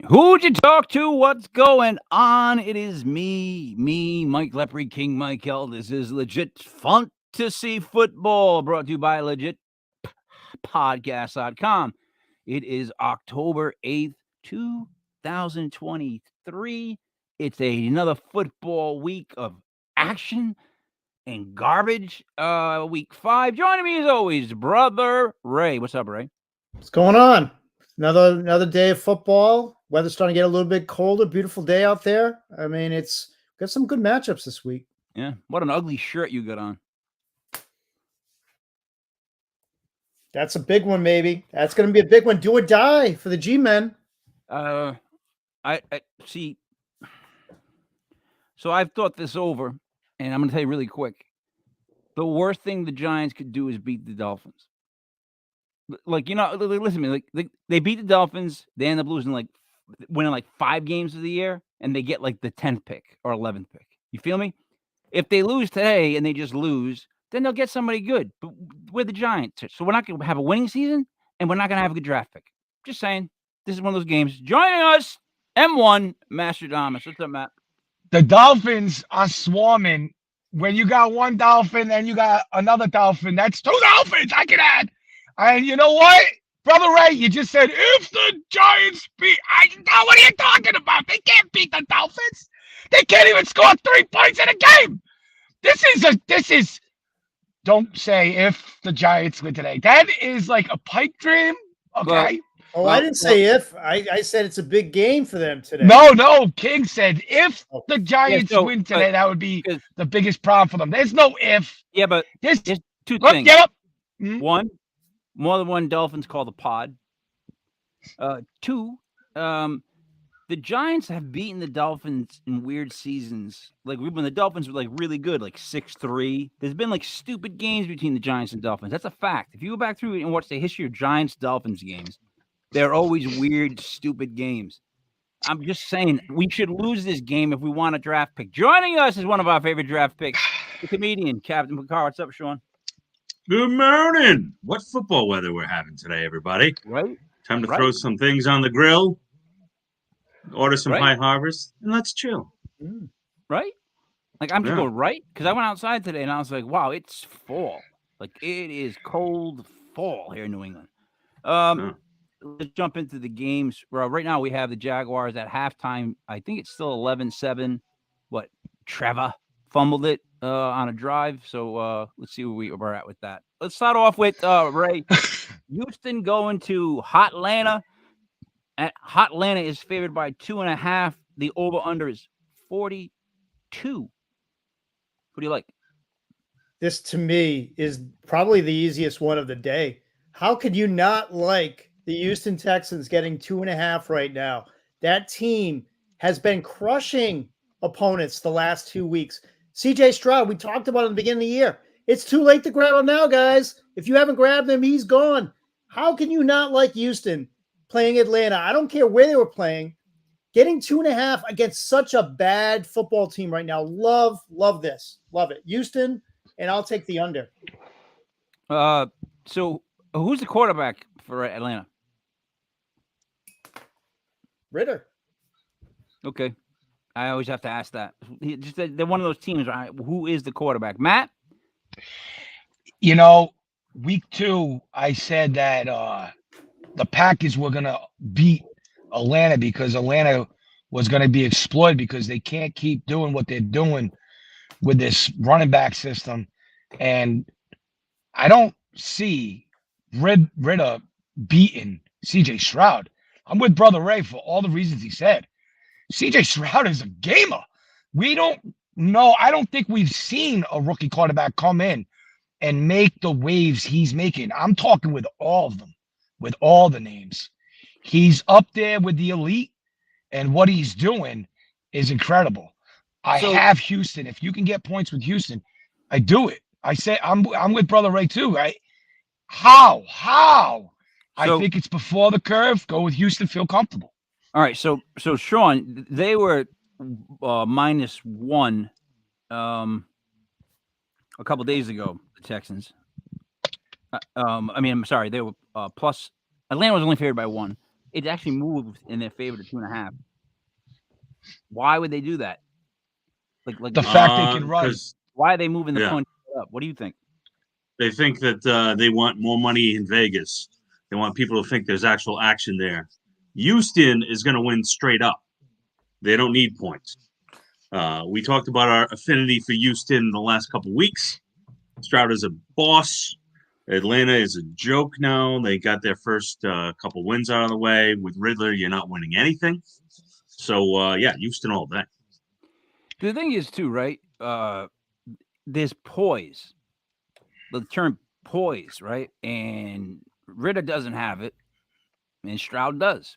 Who'd you talk to? What's going on? It is me, Mike Lepre, King Michael. This is Legit Fantasy Football, brought to you by LegitPodcast.com. It is October 8th, 2023. It's another football week of action and garbage. Week 5. Joining me as always, Brother Ray. What's up, Ray? What's going on? Another day of football. Weather's starting to get a little bit colder. Beautiful day out there. I mean, it's got some good matchups this week. Yeah. What an ugly shirt you got on. That's a big one, maybe. That's going to be a big one. Do or die for the G-men. I see. So I've thought this over, and I'm going to tell you really quick. The worst thing the Giants could do is beat the Dolphins. Like, listen to me. Like, they beat the Dolphins. They end up winning like 5 games of the year, and they get like the 10th pick or 11th pick. You feel me? If they lose today and they just lose, then they'll get somebody good. But we're the Giants, so we're not going to have a winning season, and we're not going to have a good draft pick. Just saying. This is one of those games. Joining us, M1 Mastradamus. What's up, Matt? The Dolphins are swarming. When you got one Dolphin and you got another Dolphin, that's 2 Dolphins I can add. And you know what? Brother Ray, you just said, if the Giants beat, what are you talking about? They can't beat the Dolphins. They can't even score 3 points in a game. This is, don't say if the Giants win today. That is like a pipe dream, okay? I didn't say if. I said it's a big game for them today. No. King said if the Giants win today, that would be the biggest problem for them. There's no if. Yeah, but there's 2 things. Get up. One, more than one Dolphins call the pod. 2, the Giants have beaten the Dolphins in weird seasons. Like when the Dolphins were like really good, like 6-3. There's been like stupid games between the Giants and Dolphins. That's a fact. If you go back through and watch the history of Giants Dolphins games, they're always weird, stupid games. I'm just saying we should lose this game if we want a draft pick. Joining us is one of our favorite draft picks, the comedian, Captain Picard. What's up, Shawn? Good morning. What football weather we're having today, everybody. Right. Time to throw some things on the grill, order some High Harbors, and let's chill. Right? Like, I'm just going right, because I went outside today, and I was like, wow, it's fall. Like, it is cold fall here in New England. Let's jump into the games. Right now, we have the Jaguars at halftime. I think it's still 11-7. Trevor fumbled it on a drive. So let's see where we're at with that. Let's start off with Ray. Houston going to Hotlanta. Hotlanta is favored by 2.5. The over-under is 42. Who do you like? This, to me, is probably the easiest one of the day. How could you not like the Houston Texans getting 2.5 right now? That team has been crushing opponents the last 2 weeks. CJ Stroud, we talked about it in the beginning of the year. It's too late to grab him now, guys. If you haven't grabbed him, he's gone. How can you not like Houston playing Atlanta? I don't care where they were playing. Getting 2.5 against such a bad football team right now. Love this. Love it. Houston, and I'll take the under. So who's the quarterback for Atlanta? Ritter. Okay. I always have to ask that. They're one of those teams, right? Who is the quarterback? Matt? Week 2, I said that the Packers were going to beat Atlanta because Atlanta was going to be exploited because they can't keep doing what they're doing with this running back system. And I don't see Ritter beating CJ Stroud. I'm with Brother Ray for all the reasons he said. CJ Stroud is a gamer. We don't know. I don't think we've seen a rookie quarterback come in and make the waves he's making. I'm talking with all of them, with all the names. He's up there with the elite, and what he's doing is incredible. I have Houston. If you can get points with Houston, I do it. I say I'm with Brother Ray too, right? How? I think it's before the curve. Go with Houston. Feel comfortable. All right, so Shawn, they were -1 a couple days ago. The Texans. I'm sorry, they were plus. Atlanta was only favored by 1. it actually moved in their favor to 2.5. Why would they do that? Like The fact they can run. Why are they moving the point up? What do you think? They think that they want more money in Vegas. They want people to think there's actual action there. Houston is going to win straight up. They don't need points. We talked about our affinity for Houston the last couple of weeks. Stroud is a boss. Atlanta is a joke now. They got their first couple wins out of the way. With Riddler, you're not winning anything. So, Houston all day. The thing is, too, right? There's poise. The term poise, right? And Ritter doesn't have it, and Stroud does.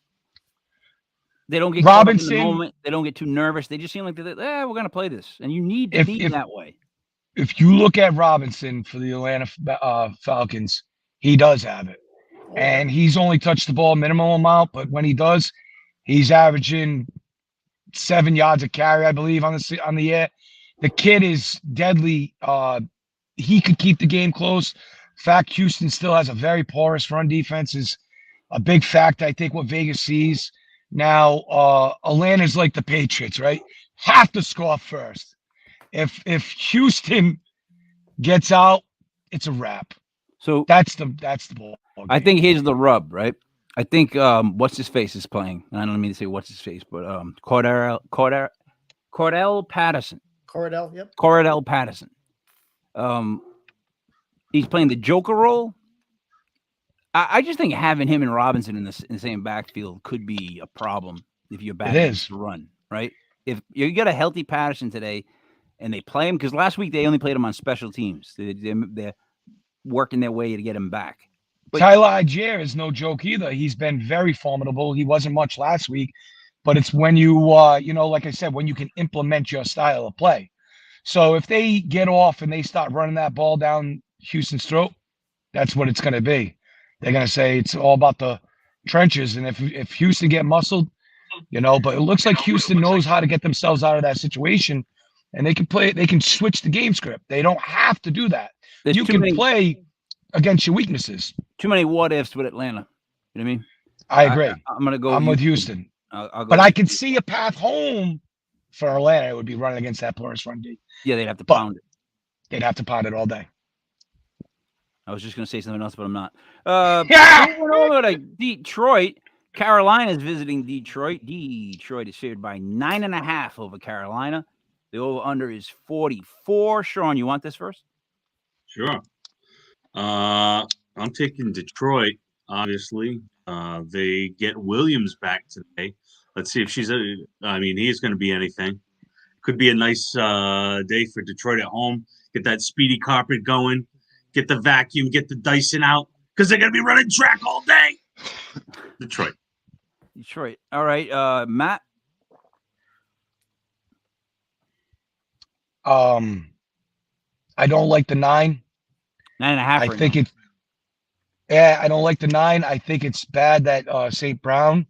They don't get caught up in the moment. They don't get too nervous. They just seem like we're going to play this, and you need to be that way. If you look at Robinson for the Atlanta Falcons, he does have it, and he's only touched the ball a minimum amount. But when he does, he's averaging 7 yards a carry, I believe, on the air. The kid is deadly. He could keep the game close. In fact, Houston still has a very porous run defense. Is a big fact. I think what Vegas sees. Now, Atlanta's like the Patriots, right? Have to score first. If Houston gets out, it's a wrap. So that's the ball game. I think here's the rub, right? I think what's his face is playing. I don't mean to say what's his face, but Cordell Patterson. Cordell Patterson. He's playing the Joker role. I just think having him and Robinson in the same backfield could be a problem if you're back to run, right? If you got a healthy Patterson today and they play him, because last week they only played him on special teams. They're working their way to get him back. But Tyler Algier is no joke either. He's been very formidable. He wasn't much last week, but it's when you, like I said, when you can implement your style of play. So if they get off and they start running that ball down Houston's throat, that's what it's going to be. They're going to say it's all about the trenches. And if Houston get muscled, but it looks like Houston knows how to get themselves out of that situation, and they can switch the game script. They don't have to do that. You can play against your weaknesses. Too many what ifs with Atlanta. You know what I mean? I agree. I'm going to go. I'm with Houston. But I can see a path home for Atlanta. It would be running against that porous run D. Yeah, they'd have to pound it. They'd have to pound it all day. I was just going to say something else, but I'm not. Moving over to Detroit. Carolina's visiting Detroit. Detroit is favored by 9.5 over Carolina. The over-under is 44. Shawn, you want this first? Sure. I'm taking Detroit, obviously. They get Williams back today. Let's see if he's going to be anything. Could be a nice day for Detroit at home. Get that speedy carpet going. Get the vacuum. Get the Dyson out. Because they're going to be running track all day. Detroit. All right. Matt? I don't like the 9. 9.5. I don't like the 9. I think it's bad that St. Brown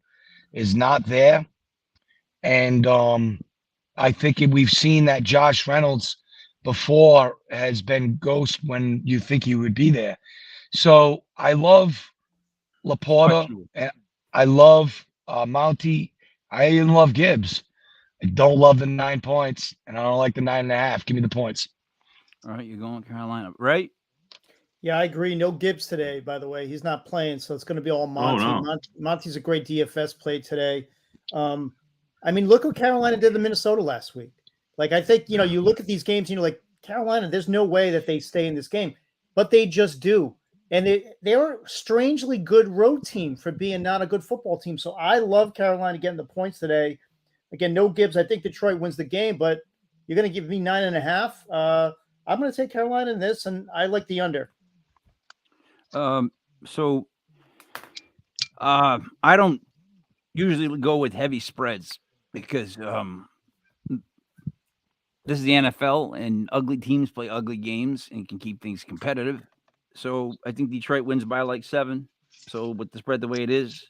is not there. And I think we've seen that Josh Reynolds before has been ghost when you think he would be there. So I love Laporta and I love Mounty. I even love Gibbs. I don't love the 9 points, and I don't like the 9.5. Give me the points. All right, you're going Carolina, right? Yeah, I agree. No Gibbs today, by the way. He's not playing, so it's going to be all Monty. Oh, no. Monty's a great DFS play today. Look what Carolina did to Minnesota last week. Like, I think, you look at these games, like, Carolina, there's no way that they stay in this game, but they just do. And they're a strangely good road team for being not a good football team. So I love Carolina getting the points today. Again, no Gibbs. I think Detroit wins the game, but you're going to give me 9.5. I'm going to take Carolina in this, and I like the under. So I don't usually go with heavy spreads because this is the NFL, and ugly teams play ugly games and can keep things competitive. So I think Detroit wins by like 7. So with the spread the way it is,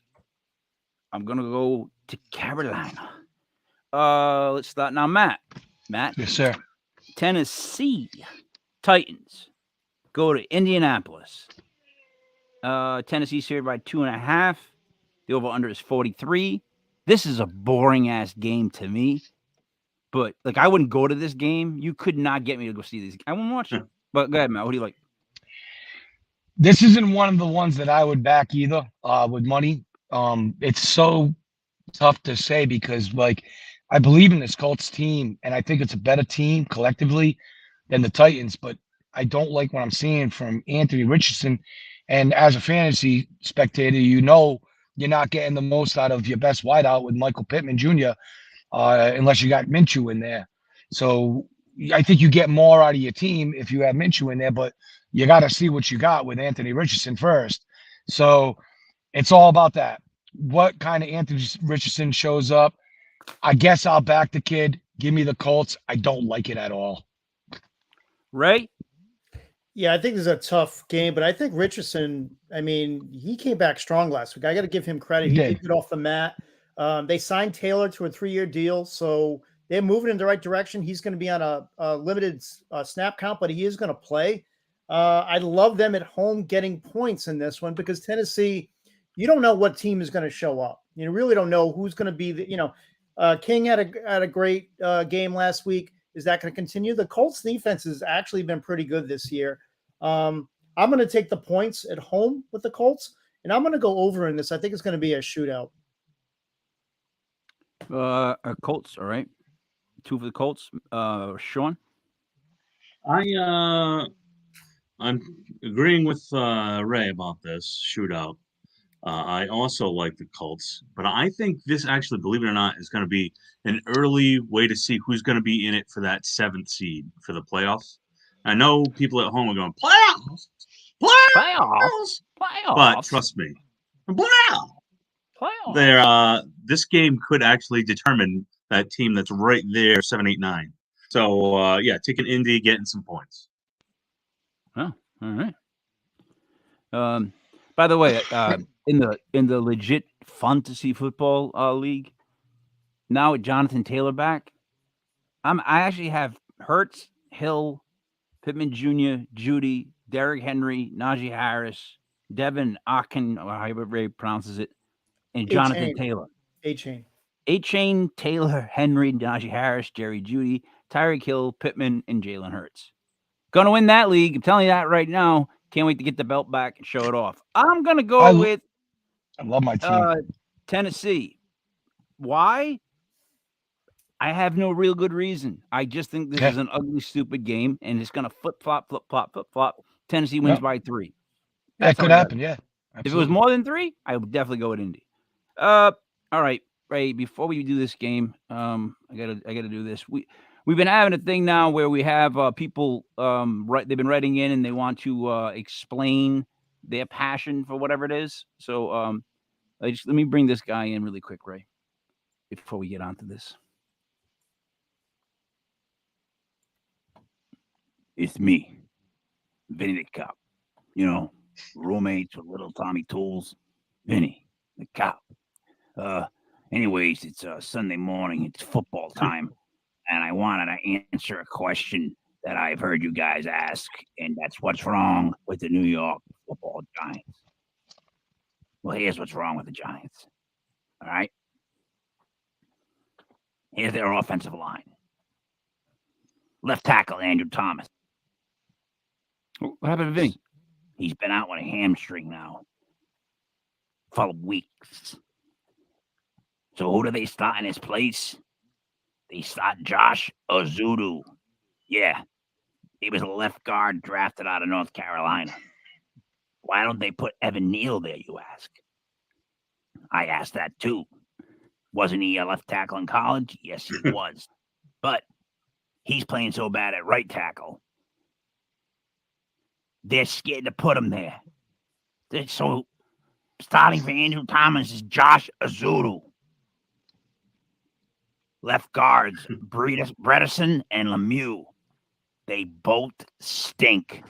I'm going to go to Carolina. Let's start now, Matt. Yes, sir. Tennessee Titans go to Indianapolis. Tennessee's favored by 2.5. The over-under is 43. This is a boring-ass game to me. But, like, I wouldn't go to this game. You could not get me to go see these. I wouldn't watch it. But go ahead, Matt. What do you like? This isn't one of the ones that I would back either with money. It's so tough to say because, like, I believe in this Colts team, and I think it's a better team collectively than the Titans, but I don't like what I'm seeing from Anthony Richardson. And as a fantasy spectator, you know you're not getting the most out of your best wideout with Michael Pittman Jr., unless you got Minshew in there. So I think you get more out of your team if you have Minshew in there, but you got to see what you got with Anthony Richardson first. So it's all about that. What kind of Anthony Richardson shows up? I guess I'll back the kid. Give me the Colts. I don't like it at all. Ray? Yeah, I think this is a tough game, but I think Richardson, I mean, he came back strong last week. I got to give him credit. He did get off the mat. They signed Taylor to a 3-year deal, so they're moving in the right direction. He's going to be on a limited snap count, but he is going to play. I love them at home getting points in this one because Tennessee, you don't know what team is going to show up. You really don't know who's going to be King had a great game last week. Is that going to continue? The Colts defense has actually been pretty good this year. I'm going to take the points at home with the Colts, and I'm going to go over in this. I think it's going to be a shootout. Colts, all right. 2 for the Colts. Shawn? I'm agreeing with Ray about this shootout. I also like the Colts, but I think this actually, believe it or not, is going to be an early way to see who's going to be in it for that 7th seed for the playoffs. I know people at home are going, playoffs! But trust me, playoffs! This game could actually determine that team that's right there, 7, 8, 9. So, yeah, taking Indy, getting some points. Oh, all right. By the way, in the legit fantasy football league, now with Jonathan Taylor back, I actually have Hurts, Hill, Pittman Jr., Judy, Derrick Henry, Najee Harris, Devin Akin, or however Ray pronounces it, and Jonathan Taylor. A-Chain, Taylor, Henry, Najee Harris, Jerry Judy, Tyreek Hill, Pittman, and Jalen Hurts. Gonna win that league. I'm telling you that right now. Can't wait to get the belt back and show it off. I'm gonna go with I love my team. Tennessee. Why? I have no real good reason. I just think this is an ugly, stupid game, and it's gonna flip-flop. Tennessee wins by 3. That could happen, yeah. Absolutely. If it was more than 3, I would definitely go with Indy. All right, Ray. Before we do this game, I gotta do this. We've been having a thing now where we have people they've been writing in and they want to explain their passion for whatever it is. So let me bring this guy in really quick, Ray, before we get onto this. It's me, Vinny the Cop. Roommates with little Tommy Tools. Vinny the Cop. Anyways, it's Sunday morning. It's football time. And I wanted to answer a question that I've heard you guys ask, and that's what's wrong with the New York Football Giants. Well, here's what's wrong with the Giants. All right? Here's their offensive line. Left tackle, Andrew Thomas. What happened to Vinny? He's been out with a hamstring now for weeks. So who do they start in his place? They start Josh Ozudu. Yeah, he was a left guard drafted out of North Carolina. Why don't they put Evan Neal there, you ask? I asked that too. Wasn't he a left tackle in college? Yes, he was. But he's playing so bad at right tackle, they're scared to put him there. So starting for Andrew Thomas is Josh Ozudu. Left guards, Bredesen and Lemieux. They both stink.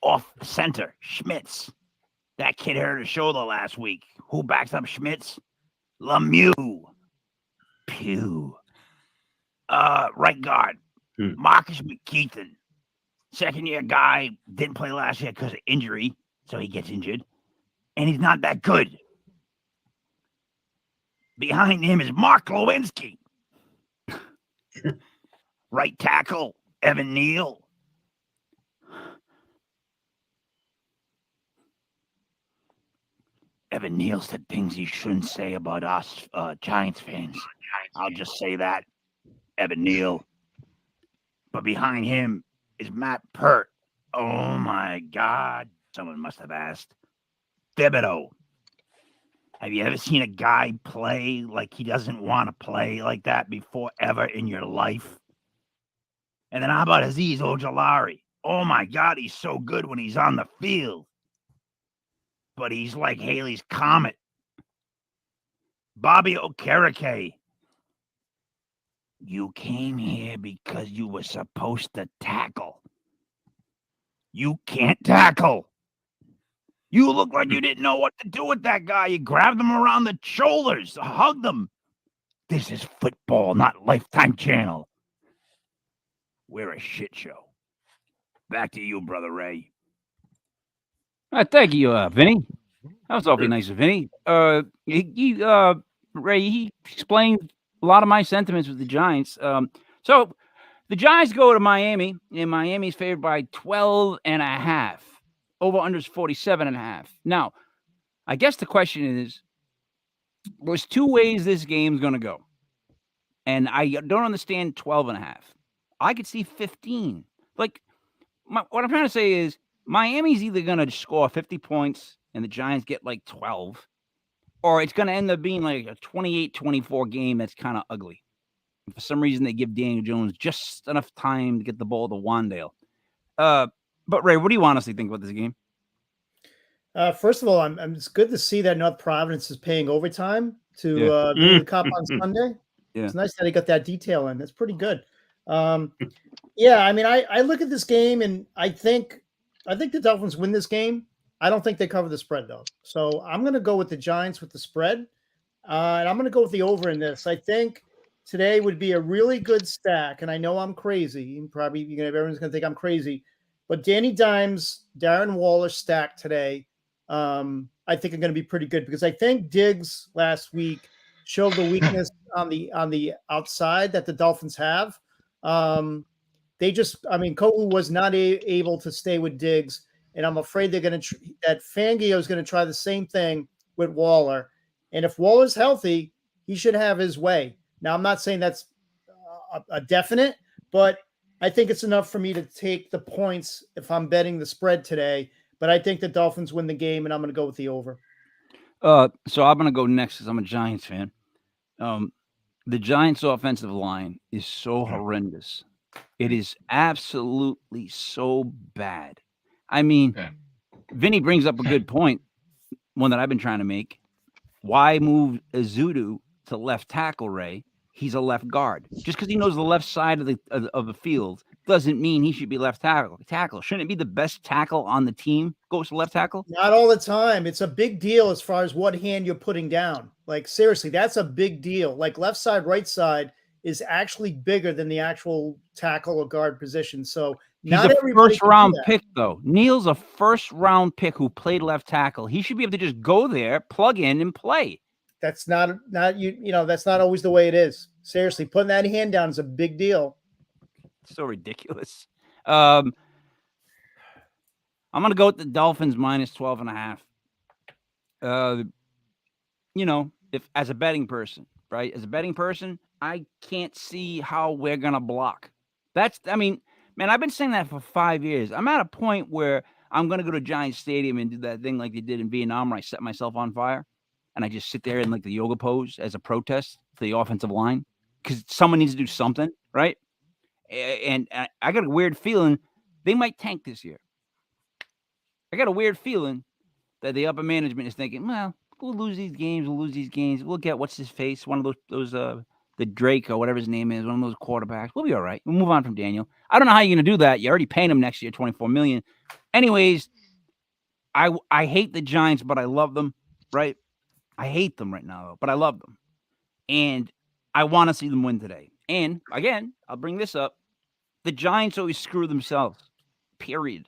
Off center, Schmitz. That kid hurt his shoulder last week. Who backs up Schmitz? Lemieux. Pew. Right guard, Marcus McKeithen. 2nd-year guy, didn't play last year because of injury, so he gets injured. And he's not that good. Behind him is Mark Lewinsky. Right tackle, Evan Neal. Evan Neal said things he shouldn't say about us Giants fans. I'll just say that. Evan Neal. But behind him is Matt Pert. Oh, my God. Someone must have asked. Thibodeau. Have you ever seen a guy play like he doesn't want to play like that before ever in your life? And then how about Aziz Ojolari? Oh, my God, he's so good when he's on the field. But he's like Haley's Comet. Bobby Okereke. You came here because you were supposed to tackle. You can't tackle. You look like you didn't know what to do with that guy. You grabbed him around the shoulders, hugged him. This is football, not Lifetime Channel. We're a shit show. Back to you, Brother Ray. Thank you, Vinny. That was awfully nice of Vinny. Ray, he explained a lot of my sentiments with the Giants. So the Giants go to Miami, and Miami's favored by 12.5. Over-under is 47.5. Now, I guess the question is, there's two ways this game's going to go. And I don't understand 12.5. I could see 15. Like, what I'm trying to say is, Miami's either going to score 50 points and the Giants get like 12, or it's going to end up being like a 28-24 game that's kind of ugly. For some reason, they give Daniel Jones just enough time to get the ball to Wandale. But Ray, what do you honestly think about this game? First of all, it's good to see that North Providence is paying overtime to be in the Cup on Sunday. Yeah. It's nice that he got that detail in. That's pretty good. Yeah, I mean, I look at this game and I think the Dolphins win this game. I don't think they cover the spread though. So I'm going to go with the Giants with the spread, and I'm going to go with the over in this. I think today would be a really good stack, and I know I'm crazy. And probably everyone's going to think I'm crazy, but Danny Dimes, Darren Waller stack today. I think are going to be pretty good because I think Diggs last week showed the weakness on the outside that the Dolphins have. Kohu was not able to stay with Diggs, and I'm afraid they're going to that Fangio is going to try the same thing with Waller. And if Waller's healthy, he should have his way. Now, I'm not saying that's a definite, but I think it's enough for me to take the points if I'm betting the spread today. But I think the Dolphins win the game, and I'm going to go with the over. So I'm going to go next because I'm a Giants fan. The Giants' offensive line is so horrendous. It is absolutely so bad. I mean, Vinny brings up a good point, one that I've been trying to make. Why move Azudu to left tackle, Ray? He's a left guard. Just because he knows the left side of the field doesn't mean he should be left tackle. Shouldn't it be the best tackle on the team goes to left tackle? Not all the time. It's a big deal as far as what hand you're putting down. Like, seriously, that's a big deal. Like, left side, right side is actually bigger than the actual tackle or guard position. So he's a first-round pick, though. Neal's a first-round pick who played left tackle. He should be able to just go there, plug in, and play. That's not that's not always the way it is. Seriously, putting that hand down is a big deal. So ridiculous. I'm going to go with the Dolphins minus 12.5. If as a betting person, right? As a betting person, I can't see how we're going to block. I've been saying that for 5 years. I'm at a point where I'm going to go to Giant Stadium and do that thing like they did in Vietnam where I set myself on fire. And I just sit there in like the yoga pose as a protest to the offensive line because someone needs to do something, right? And I got a weird feeling they might tank this year. I got a weird feeling that the upper management is thinking, well, we'll lose these games. We'll get what's his face, one of those the Drake or whatever his name is, one of those quarterbacks. We'll be all right. We'll move on from Daniel. I don't know how you're going to do that. You're already paying him next year $24 million. Anyways, I hate the Giants, but I love them, right? I hate them right now, though, but I love them. And I want to see them win today. And, again, I'll bring this up. The Giants always screw themselves, period.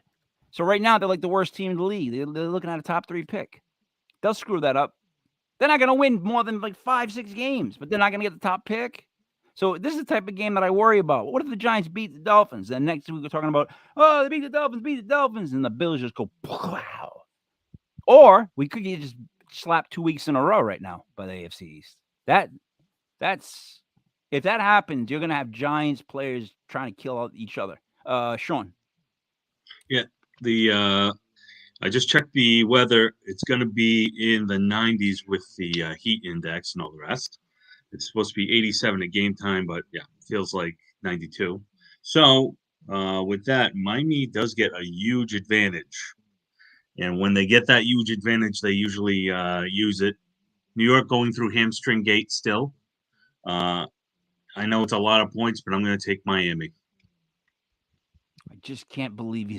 So right now, they're like the worst team in the league. They're looking at a top 3 pick. They'll screw that up. They're not going to win more than like 5-6 games, but they're not going to get the top pick. So this is the type of game that I worry about. What if the Giants beat the Dolphins? Then next week we're talking about, oh, they beat the Dolphins, and the Bills just go, wow. Or we could get just slapped 2 weeks in a row right now by the AFC East. That's if that happens, you're going to have Giants players trying to kill each other. Shawn. Yeah, I just checked the weather. It's going to be in the 90s with the heat index and all the rest. It's supposed to be 87 at game time, but yeah, it feels like 92. So with that, Miami does get a huge advantage. And when they get that huge advantage, they usually use it. New York going through hamstring gate still. I know it's a lot of points, but I'm going to take Miami. I just can't believe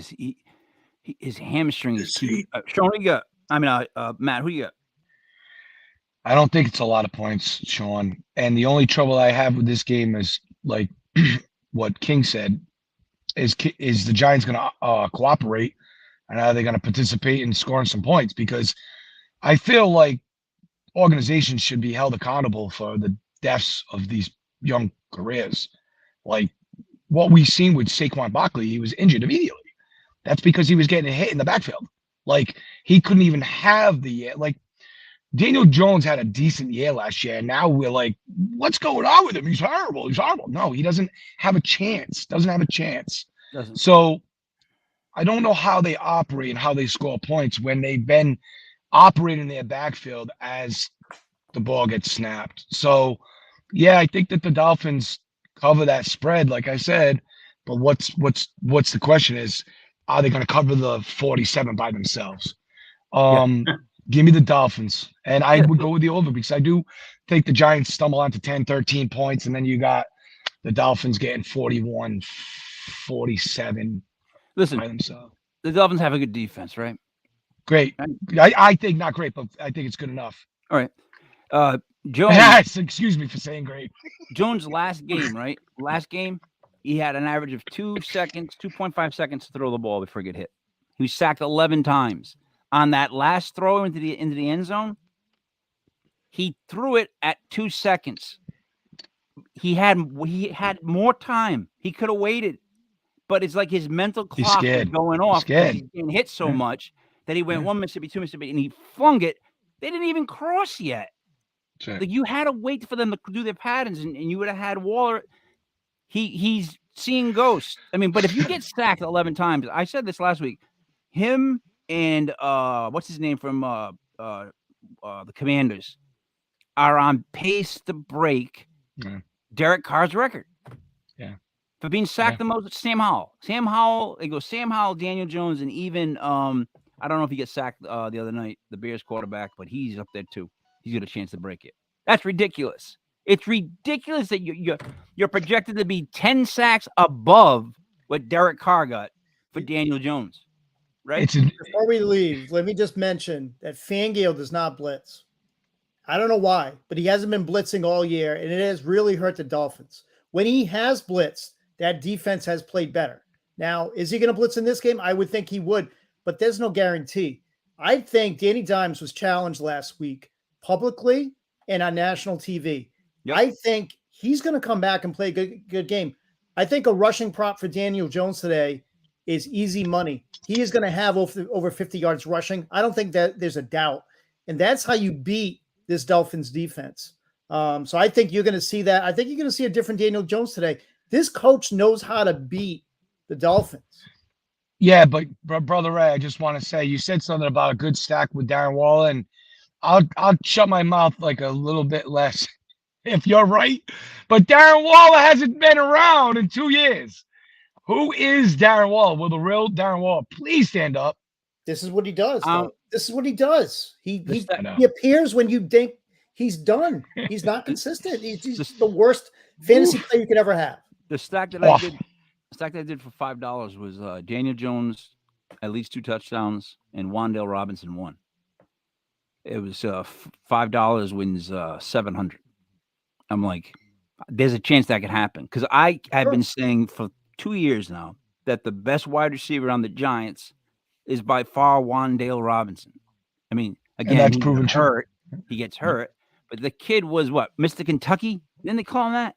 his hamstring is keeping. Shawn, who you got? I mean, Matt, who you got? I don't think it's a lot of points, Shawn. And the only trouble I have with this game is like what King said is the Giants going to cooperate, and are they going to participate in scoring some points? Because I feel like organizations should be held accountable for the deaths of these young careers. Like what we've seen with Saquon Barkley, he was injured immediately. That's because he was getting hit in the backfield. Like he couldn't even have the year. Like Daniel Jones had a decent year last year, and now we're like, what's going on with him? He's horrible. He's horrible. No, he doesn't have a chance. Doesn't have a chance. Doesn't. So I don't know how they operate and how they score points when they've been operating their backfield as the ball gets snapped. So yeah, I think that the Dolphins cover that spread, like I said. But what's the question is, are they going to cover the 47 by themselves? Give me the Dolphins. And I would go with the over because I do think the Giants stumble onto 10, 13 points, and then you got the Dolphins getting 41, 47 Listen, by themselves. The Dolphins have a good defense, right? Great. I think not great, but I think it's good enough. All right. Jones. Yes, excuse me for saying great. Jones' last game, right? Last game, he had an average of 2.5 seconds to throw the ball before he get hit. He was sacked 11 times. On that last throw into the end zone, he threw it at 2 seconds. He had more time. He could have waited, but it's like his mental clock was going off because he's getting hit so much that he went 1 Mississippi, 2 Mississippi, and he flung it. They didn't even cross yet. Sure. Like you had to wait for them to do their patterns, and you would have had Waller. He's seeing ghosts. I mean, but if you get sacked 11 times, I said this last week, him and what's his name from the Commanders are on pace to break Derek Carr's record. Yeah. For being sacked the most. Sam Howell. It goes Sam Howell, Daniel Jones, and even I don't know if he gets sacked the other night, the Bears quarterback, but he's up there too. He's got a chance to break it. That's ridiculous. It's ridiculous that you're projected to be 10 sacks above what Derek Carr got for Daniel Jones. Right? Before we leave, let me just mention that Fangio does not blitz. I don't know why, but he hasn't been blitzing all year, and it has really hurt the Dolphins. When he has blitzed, that defense has played better. Now, is he going to blitz in this game? I would think he would, but there's no guarantee. I think Danny Dimes was challenged last week publicly and on national TV. Yep. I think he's going to come back and play a good game. I think a rushing prop for Daniel Jones today is easy money. He is going to have over 50 yards rushing. I don't think that there's a doubt. And that's how you beat this Dolphins defense. So I think you're going to see that. I think you're going to see a different Daniel Jones today. This coach knows how to beat the Dolphins. Yeah, but Brother Ray, I just want to say, you said something about a good stack with Darren Waller, and I'll shut my mouth like a little bit less if you're right. But Darren Waller hasn't been around in 2 years. Who is Darren Waller? Will the real Darren Waller please stand up? This is what he does. This is what he does. He appears when you think he's done. He's not consistent. He's the worst fantasy player you could ever have. The stack that I did for $5 was Daniel Jones, at least 2 touchdowns, and Wan'Dale Robinson 1. It was $5 wins 700. I'm like, there's a chance that could happen because I have been saying for 2 years now that the best wide receiver on the Giants is by far Wan'Dale Robinson. I mean, again, that's proven hurt. He gets hurt, but the kid was what, Mr. Kentucky? Didn't they call him that?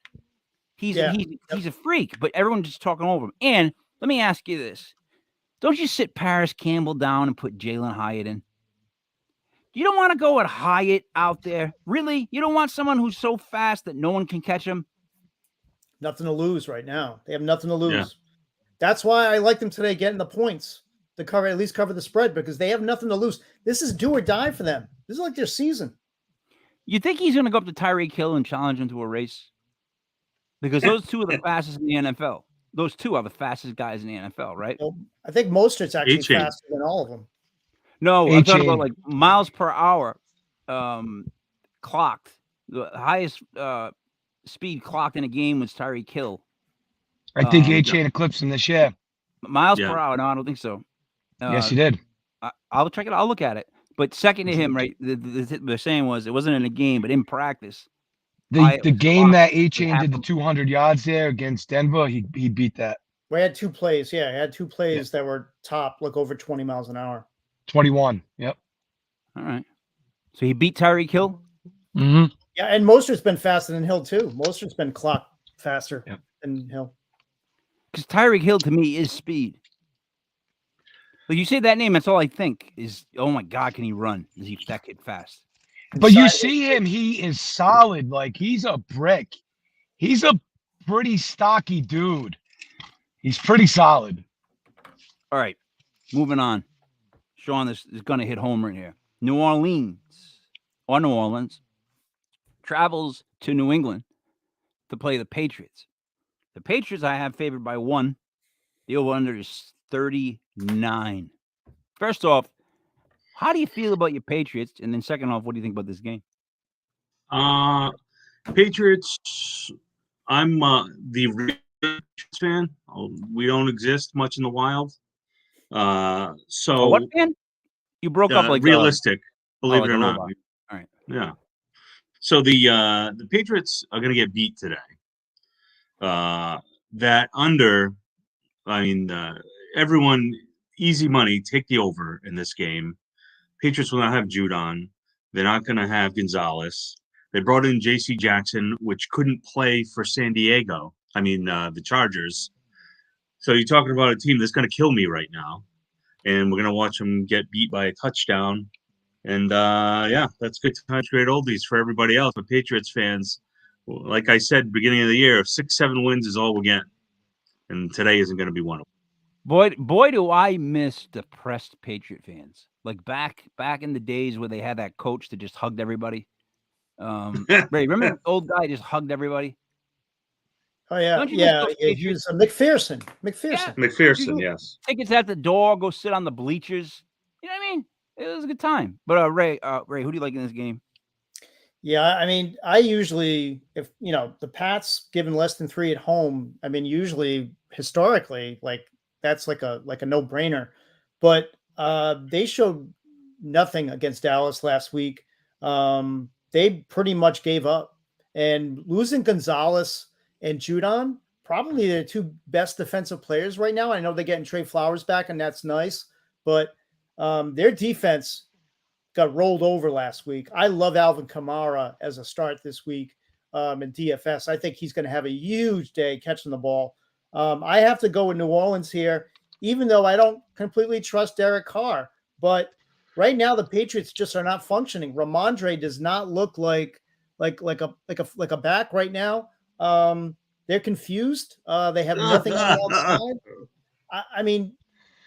He's a freak, but everyone's just talking over him. And let me ask you this: don't you sit Paris Campbell down and put Jalen Hyatt in? You don't want to go with Hyatt out there, really? You don't want someone who's so fast that no one can catch him? Nothing to lose right now. They have nothing to lose. Yeah. That's why I like them today getting the points to cover, at least cover the spread, because they have nothing to lose. This is do or die for them. This is like their season. You think he's going to go up to Tyreek Hill and challenge him to a race? Because those two are the fastest in the NFL. Those two are the fastest guys in the NFL, right? Well, I think Mostert's actually A-chain. faster than all of them. No, I'm talking A-chain. about like miles per hour clocked. The highest speed clocked in a game was Tyreek Hill. I think A-Chain eclipsed him this year. Miles per hour? No, I don't think so. Yes, he did. I'll check it. I'll look at it. But second to him, right? The saying was it wasn't in a game, but in practice. The game that A-Chain did the 200 yards there against Denver, he beat that. We had 2 plays. Yeah, I had 2 plays that were top, like over 20 miles an hour. 21. Yep. All right. So he beat Tyreek Hill? Mm-hmm. Yeah, and Mostert's been faster than Hill, too. Mostert's been clocked faster than Hill. Because Tyreek Hill, to me, is speed. Like you say that name, that's all I think is, oh, my God, can he run? Is he that kid fast? But you see him, he is solid. Like, he's a brick. He's a pretty stocky dude. He's pretty solid. All right. Moving on. Shawn, this is going to hit home right here. New Orleans travels to New England to play the Patriots. The Patriots I have favored by 1. The over-under is 39. First off, how do you feel about your Patriots? And then second off, what do you think about this game? Patriots, I'm the Patriots fan. We don't exist much in the wild. So what fan? You broke up like realistic, believe it or not. All right. Yeah. So the Patriots are going to get beat today. That under, I mean, everyone, easy money, take the over in this game. Patriots will not have Judon. They're not going to have Gonzalez. They brought in J.C. Jackson, which couldn't play for San Diego. I mean, the Chargers. So you're talking about a team that's going to kill me right now. And we're going to watch them get beat by a touchdown. And, that's good times, great oldies for everybody else. But Patriots fans, like I said, beginning of the year, 6-7 wins is all we're getting. And today isn't going to be one of them. Boy, do I miss depressed Patriot fans. Like back in the days where they had that coach that just hugged everybody. Ray, remember the old guy just hugged everybody? Oh, yeah. Yeah, he was McPherson. McPherson, yes. Tickets at the door, go sit on the bleachers. You know what I mean? It was a good time. But Ray, who do you like in this game? Yeah, I mean, I usually, if the Pats given less than 3 at home, I mean, usually historically, like that's like a no-brainer. But they showed nothing against Dallas last week. They pretty much gave up, and losing Gonzalez and Judon, probably the 2 best defensive players right now. I know they're getting Trey Flowers back, and that's nice, but their defense got rolled over last week. I love Alvin Kamara as a start this week in DFS. I think he's going to have a huge day catching the ball. I have to go with New Orleans here, even though I don't completely trust Derek Carr. But right now, the Patriots just are not functioning. Ramondre does not look like a back right now. They're confused. They have nothing on the outside. I mean,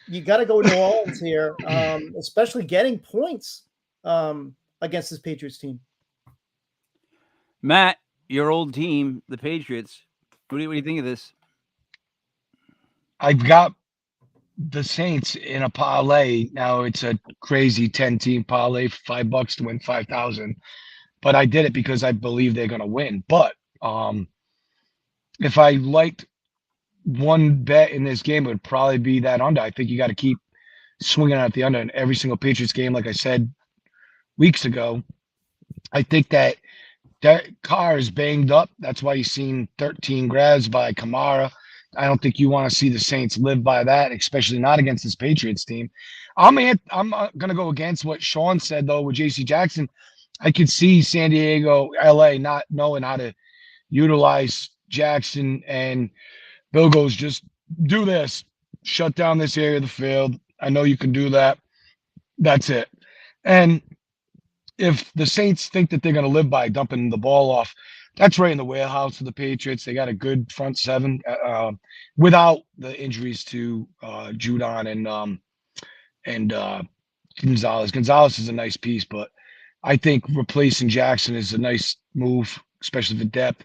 you got to go with New Orleans here, especially getting points against this Patriots team. Matt, your old team, the Patriots. What do you think of this? I've got the Saints in a parlay. Now it's a crazy 10-team parlay for $5 to win 5,000. But I did it because I believe they're going to win. But if I liked one bet in this game, it would probably be that under. I think you got to keep swinging at the under in every single Patriots game. Like I said weeks ago, I think that Carr is banged up. That's why you've seen 13 grabs by Kamara. I don't think you want to see the Saints live by that, especially not against this Patriots team. I'm going to go against what Shawn said, though, with J.C. Jackson. I could see San Diego, LA not knowing how to utilize Jackson, and Bill goes, just do this, shut down this area of the field. I know you can do that. That's it. And if the Saints think that they're going to live by dumping the ball off, that's right in the warehouse of the Patriots. They got a good front seven without the injuries to Judon and Gonzalez. Gonzalez is a nice piece, but I think replacing Jackson is a nice move, especially for depth.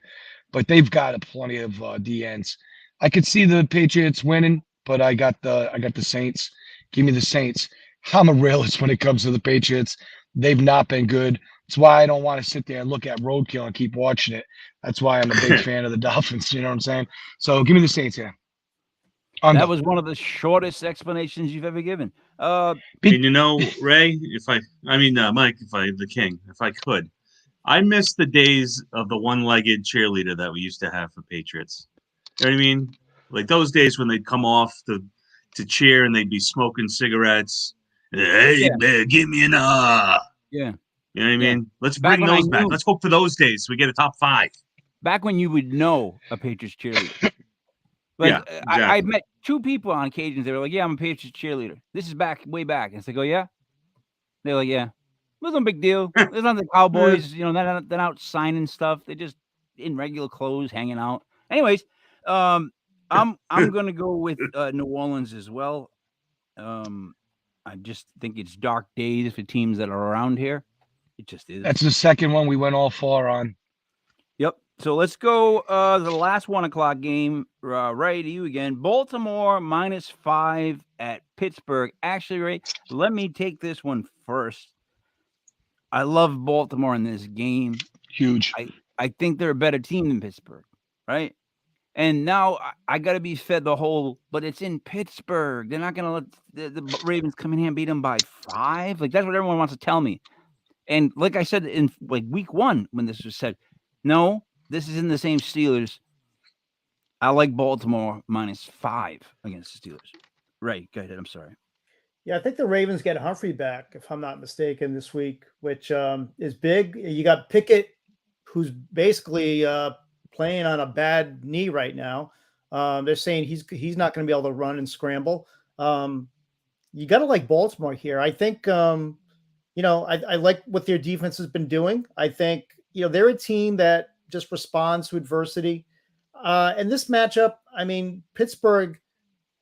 But they've got plenty of DNs. I could see the Patriots winning, but I got the Saints. Give me the Saints. I'm a realist when it comes to the Patriots. They've not been good. That's why I don't want to sit there and look at roadkill and keep watching it. That's why I'm a big fan of the Dolphins. You know what I'm saying? So give me the Saints here. Under. That was one of the shortest explanations you've ever given. And you know, Ray, Mike, the king, if I could, I miss the days of the one-legged cheerleader that we used to have for Patriots. You know what I mean? Like those days when they'd come off to cheer and they'd be smoking cigarettes. Hey, man, give me an Yeah. You know what I mean? Let's bring those back. Let's hope for those days so we get a top 5. Back when you would know a Patriots cheerleader. Like, yeah, exactly. I met 2 people on occasions. They were like, "Yeah, I'm a Patriots cheerleader." This is way back. And it's like, "Oh yeah." They're like, "Yeah." It wasn't a big deal. It's not the Cowboys. You know, they're not signing stuff. They're just in regular clothes, hanging out. Anyways, I'm gonna go with New Orleans as well. I just think it's dark days for teams that are around here. It just is. That's the second one we went all 4 on. Yep. So let's go the last 1 o'clock game. Ray, to you again. Baltimore -5 at Pittsburgh. Actually, Ray, let me take this one first. I love Baltimore in this game. Huge. I think they're a better team than Pittsburgh, right? And now I got to be fed the whole, but it's in Pittsburgh. They're not going to let the Ravens come in here and beat them by 5. Like, that's what everyone wants to tell me. And like I said in like week 1 when this was said, no, this is in the same Steelers. I like Baltimore -5 against the Steelers. Right. Go ahead. I'm sorry. Yeah, I think the Ravens get Humphrey back, if I'm not mistaken, this week, which is big. You got Pickett, who's basically playing on a bad knee right now. They're saying he's not going to be able to run and scramble. You got to like Baltimore here. I think, I like what their defense has been doing. I think, they're a team that just responds to adversity. And this matchup, Pittsburgh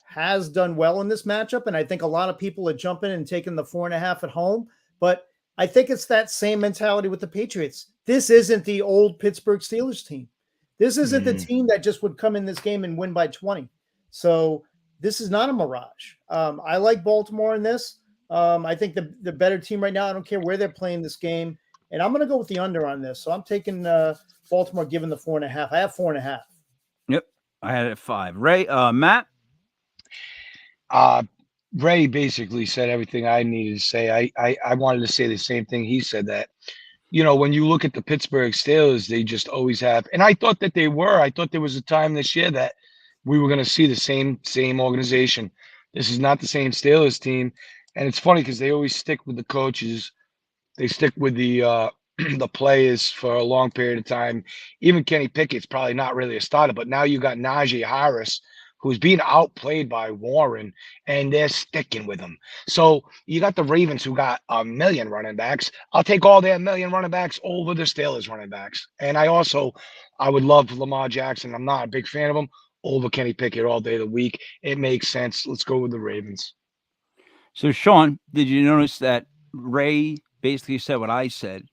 has done well in this matchup, and I think a lot of people are jumping and taking the 4.5 at home. But I think it's that same mentality with the Patriots. This isn't the old Pittsburgh Steelers team. This isn't the team that just would come in this game and win by 20. So this is not a mirage. I like Baltimore in this. I think the better team right now. I don't care where they're playing this game, and I'm going to go with the under on this. So I'm taking Baltimore, given the 4.5. I have 4.5. Yep, I had it at 5. Ray, Matt. Ray basically said everything I needed to say. I wanted to say the same thing he said, that, when you look at the Pittsburgh Steelers, they just always have, and I thought that they were. I thought there was a time this year that we were going to see the same organization. This is not the same Steelers team. And it's funny because they always stick with the coaches. They stick with the the players for a long period of time. Even Kenny Pickett's probably not really a starter, but now you got Najee Harris, who's being outplayed by Warren, and they're sticking with him. So you got the Ravens, who got 1 million running backs. I'll take all their 1 million running backs over the Steelers running backs. And I would love Lamar Jackson. I'm not a big fan of him, over Kenny Pickett all day of the week. It makes sense. Let's go with the Ravens. So, Shawn, did you notice that Ray basically said what I said,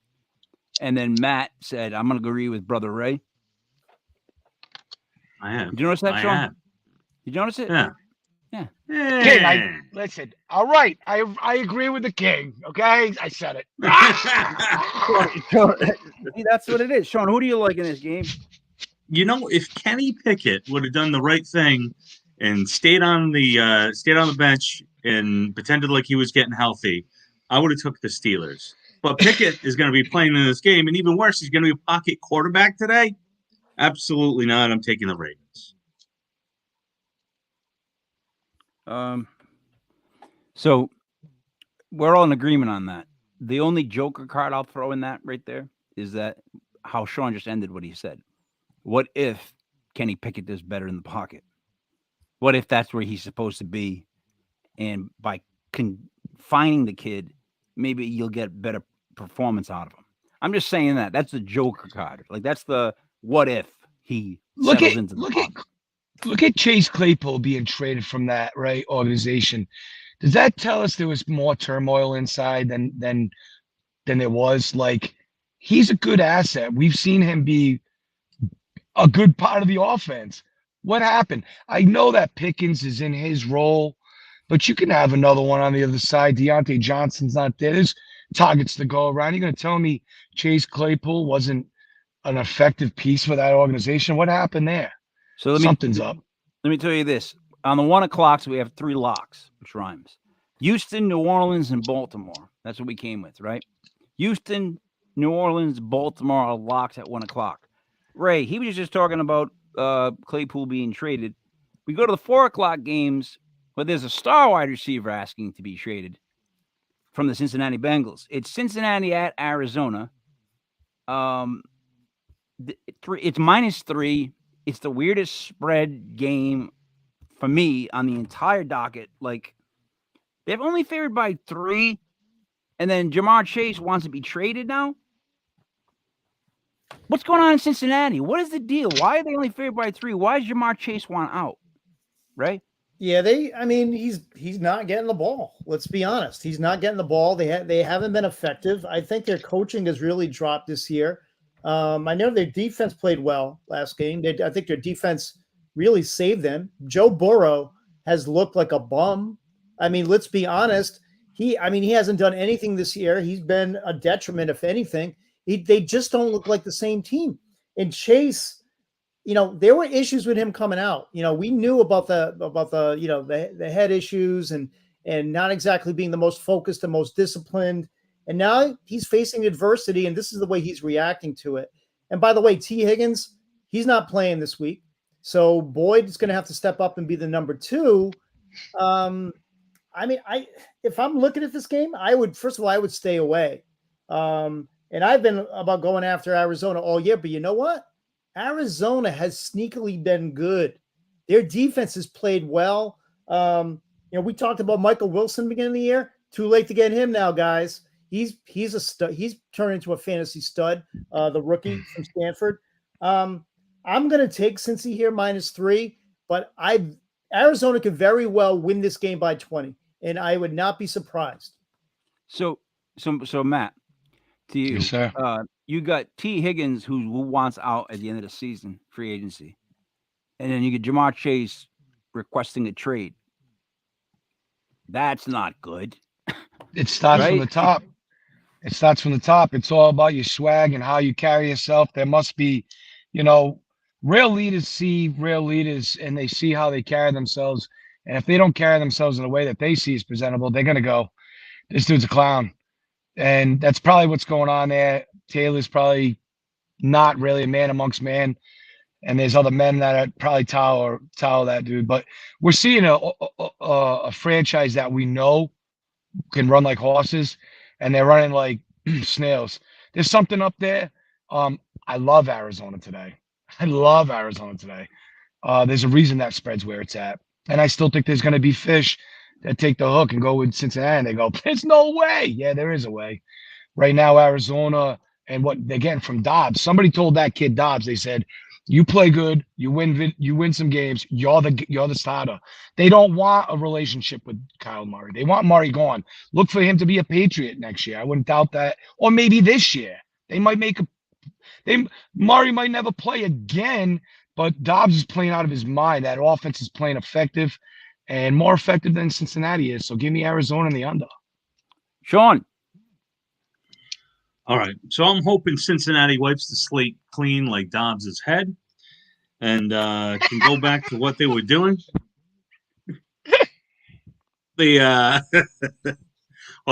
and then Matt said, I'm going to agree with Brother Ray? I have. Did you notice that, Shawn? Did you notice it? Yeah. Yeah. King, listen. All right, I agree with the king. Okay, I said it. That's what it is. Shawn, who do you like in this game? If Kenny Pickett would have done the right thing and stayed on the bench and pretended like he was getting healthy, I would have took the Steelers. But Pickett is going to be playing in this game, and even worse, he's going to be a pocket quarterback today. Absolutely not. I'm taking the Ravens. So we're all in agreement on that. The only Joker card I'll throw in that right there is that how Shawn just ended what he said. What if Kenny Pickett does better in the pocket? What if that's where he's supposed to be? And by confining the kid, maybe you'll get better performance out of him. I'm just saying that. That's the Joker card. Like, that's the what if he settles into the pocket. Look at Chase Claypool being traded from that organization. Does that tell us there was more turmoil inside than there was? Like, he's a good asset. We've seen him be a good part of the offense. What happened? I know that Pickens is in his role, but you can have another one on the other side. Deontay Johnson's not there. There's targets to go around. You're going to tell me Chase Claypool wasn't an effective piece for that organization? What happened there? So something's up. Let me tell you this. On the 1 o'clocks, we have 3 locks, which rhymes. Houston, New Orleans, and Baltimore. That's what we came with, right? Houston, New Orleans, Baltimore are locks at 1 o'clock. Ray, he was just talking about Claypool being traded. We go to the 4 o'clock games, but there's a star wide receiver asking to be traded from the Cincinnati Bengals. It's Cincinnati at Arizona. It's -3. It's the weirdest spread game for me on the entire docket. Like, they've only favored by 3, and then Jamar Chase wants to be traded now. What's going on in Cincinnati? What is the deal? Why are they only favored by 3? Why does Jamar Chase want out? Right? Yeah, he's not getting the ball. Let's be honest. He's not getting the ball. They haven't been effective. I think their coaching has really dropped this year. I know their defense played well last game. I think their defense really saved them. Joe Burrow has looked like a bum. I mean, let's be honest. He hasn't done anything this year. He's been a detriment, if anything. They just don't look like the same team. And Chase, there were issues with him coming out. We knew about the head issues and not exactly being the most focused and most disciplined. And now he's facing adversity, and this is the way he's reacting to it. And by the way, T. Higgins, he's not playing this week. So Boyd is going to have to step up and be the number 2. If I'm looking at this game, I would stay away. And I've been about going after Arizona all year, but you know what? Arizona has sneakily been good. Their defense has played well. We talked about Michael Wilson beginning of the year. Too late to get him now, guys. He's a stud. He's turned into a fantasy stud, the rookie from Stanford. I'm going to take Cincy here -3, but Arizona could very well win this game by 20, and I would not be surprised. So Matt, to you, yes, sir. You got T. Higgins who wants out at the end of the season, free agency, and then you get Jamar Chase requesting a trade. That's not good. It starts from the top. It starts from the top. It's all about your swag and how you carry yourself. There must be, real leaders see real leaders, and they see how they carry themselves. And if they don't carry themselves in a way that they see as presentable, they're going to go, this dude's a clown. And that's probably what's going on there. Taylor's probably not really a man amongst men. And there's other men that are probably towel that dude. But we're seeing a franchise that we know can run like horses, and they're running like snails. There's something up there. I love Arizona today. There's a reason that spread's where it's at. And I still think there's going to be fish that take the hook and go with Cincinnati. And they go, there's no way. Yeah, there is a way. Right now, Arizona and what they're getting from Dobbs. Somebody told that kid Dobbs, they said, you play good, you win some games, you're the starter. They don't want a relationship with Kyle Murray. They want Murray gone. Look for him to be a Patriot next year. I wouldn't doubt that. Or maybe this year. Murray might never play again, but Dobbs is playing out of his mind. That offense is playing effective and more effective than Cincinnati is. So give me Arizona in the under. Shawn. All right. So I'm hoping Cincinnati wipes the slate clean like Dobbs' head and can go back to what they were doing. Well,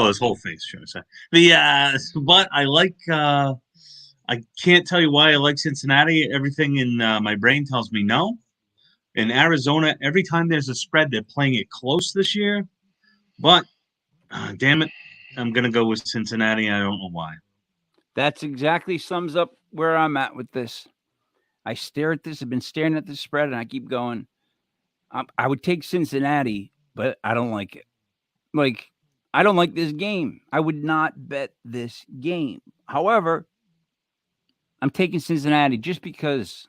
his whole face, should I say. But I like I can't tell you why I like Cincinnati. Everything in my brain tells me no. In Arizona, every time there's a spread, they're playing it close this year. But damn it, I'm going to go with Cincinnati. I don't know why. That's exactly sums up where I'm at with this. I stare at this. I've been staring at this spread, and I keep going. I would take Cincinnati, but I don't like it. Like, I don't like this game. I would not bet this game. However, I'm taking Cincinnati just because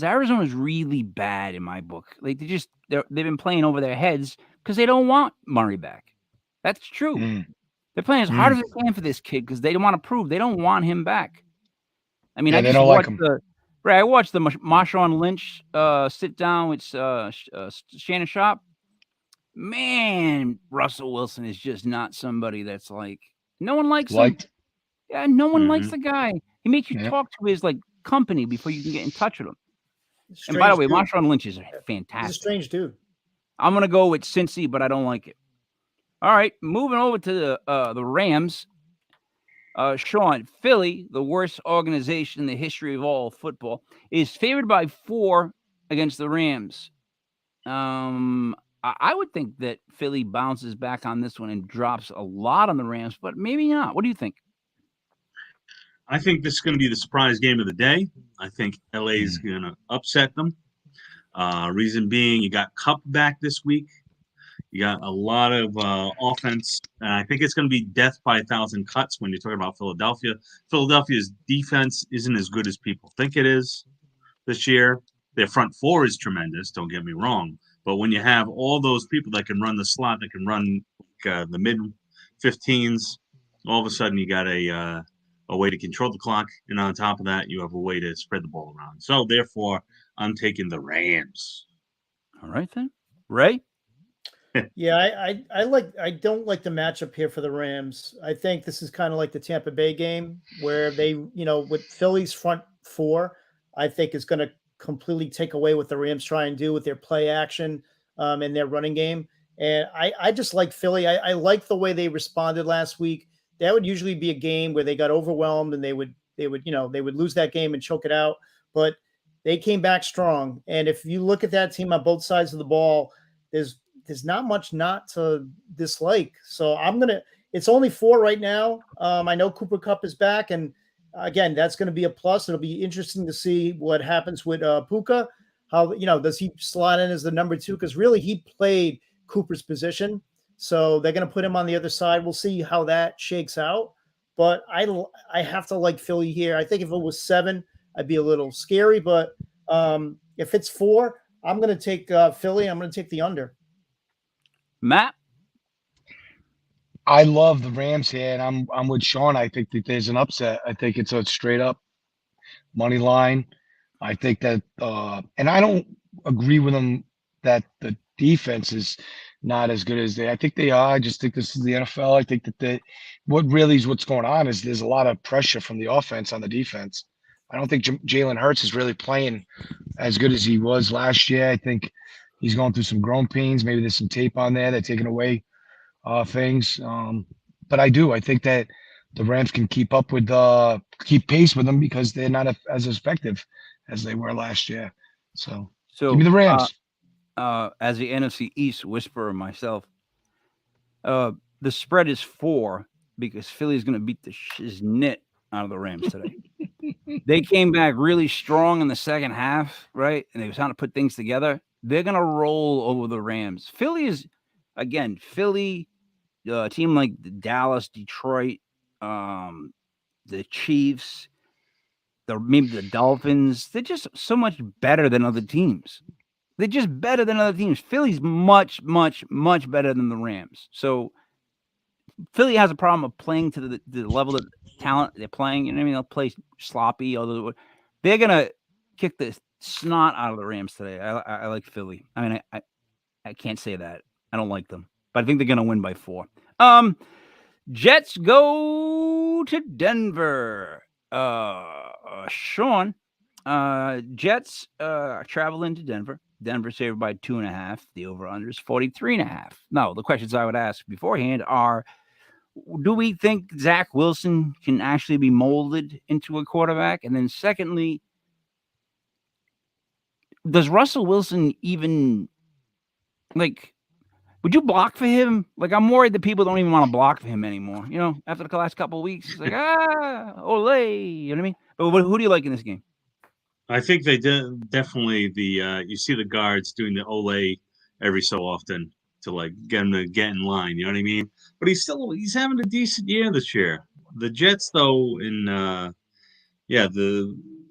Arizona's really bad in my book. Like they've been playing over their heads because they don't want Murray back. That's true. They're playing as hard as they can for this kid because they want to prove they don't want him back. I mean, Yeah, I they just don't like watched him. I watched the Marshawn Lynch sit down with Shannon Sharp. Man, Russell Wilson is just not somebody that's like no one likes him. Liked. Yeah, no one likes the guy. He makes you talk to his like company before you can get in touch with him. And by the way, Marshawn Lynch is fantastic. He's a strange dude. I'm gonna go with Cincy, but I don't like it. All right, moving over to the Rams. Shawn, Philly, the worst organization in the history of all football, is favored by 4 against the Rams. I would think that Philly bounces back on this one and drops a lot on the Rams, but maybe not. What do you think? I think this is going to be the surprise game of the day. I think LA is going to upset them. Reason being, you got Cup back this week. You got a lot of offense. I think it's going to be death by 1,000 cuts when you're talking about Philadelphia. Philadelphia's defense isn't as good as people think it is this year. Their front four is tremendous, don't get me wrong. But when you have all those people that can run the slot, that can run the mid-15s, all of a sudden you got a way to control the clock. And on top of that, you have a way to spread the ball around. So, therefore, I'm taking the Rams. All right, then. Ray? Yeah, I don't like the matchup here for the Rams. I think this is kind of like the Tampa Bay game where they, with Philly's front four, I think is going to completely take away what the Rams try and do with their play action and their running game. And I just like Philly. I like the way they responded last week. That would usually be a game where they got overwhelmed and they would lose that game and choke it out. But they came back strong. And if you look at that team on both sides of the ball, there's not much not to dislike. So it's only 4 right now. I know Cooper Kupp is back. And again, that's going to be a plus. It'll be interesting to see what happens with Puka. How, does he slot in as the number 2? Because really he played Cooper's position. So they're going to put him on the other side. We'll see how that shakes out. But I have to like Philly here. I think if it was 7, I'd be a little scary. But if it's 4, I'm going to take Philly. I'm going to take the under. Matt? I love the Rams here, and I'm with Shawn. I think that there's an upset. I think it's a straight up money line. I think that, and I don't agree with them that the defense is not as good as I think they are. I just think this is the NFL. I think that what's going on is there's a lot of pressure from the offense on the defense. I don't think Jalen Hurts is really playing as good as he was last year. I think he's going through some growing pains. Maybe there's some tape on there. They're taking away things. But I think that the Rams can keep pace with them because they're not as effective as they were last year. So give me the Rams. As the NFC East whisperer myself, the spread is 4 because Philly's going to beat the shiznit out of the Rams today. They came back really strong in the second half, right? And they were trying to put things together. They're going to roll over the Rams. Philly, a team like the Dallas, Detroit, the Chiefs, maybe the Dolphins, they're just so much better than other teams. They're just better than other teams. Philly's much, much, much better than the Rams. So Philly has a problem of playing to the level of talent they're playing. You know what I mean? They'll play sloppy. Although they're gonna kick the snot out of the Rams today. I like Philly. I mean, I can't say that. I don't like them, but I think they're gonna win by 4. Jets go to Denver. Shawn, Jets travel into Denver. Denver's favored by 2.5. The over-under is 43.5. Now, the questions I would ask beforehand are, do we think Zach Wilson can actually be molded into a quarterback? And then secondly, does Russell Wilson even, Would you block for him? Like, I'm worried that people don't even want to block for him anymore. You know, after the last couple of weeks, it's like, ole. You know what I mean? But who do you like in this game? I think they did definitely you see the guards doing the ole every so often to like get him to get in line. You know what I mean? But he's having a decent year this year. The Jets, though, the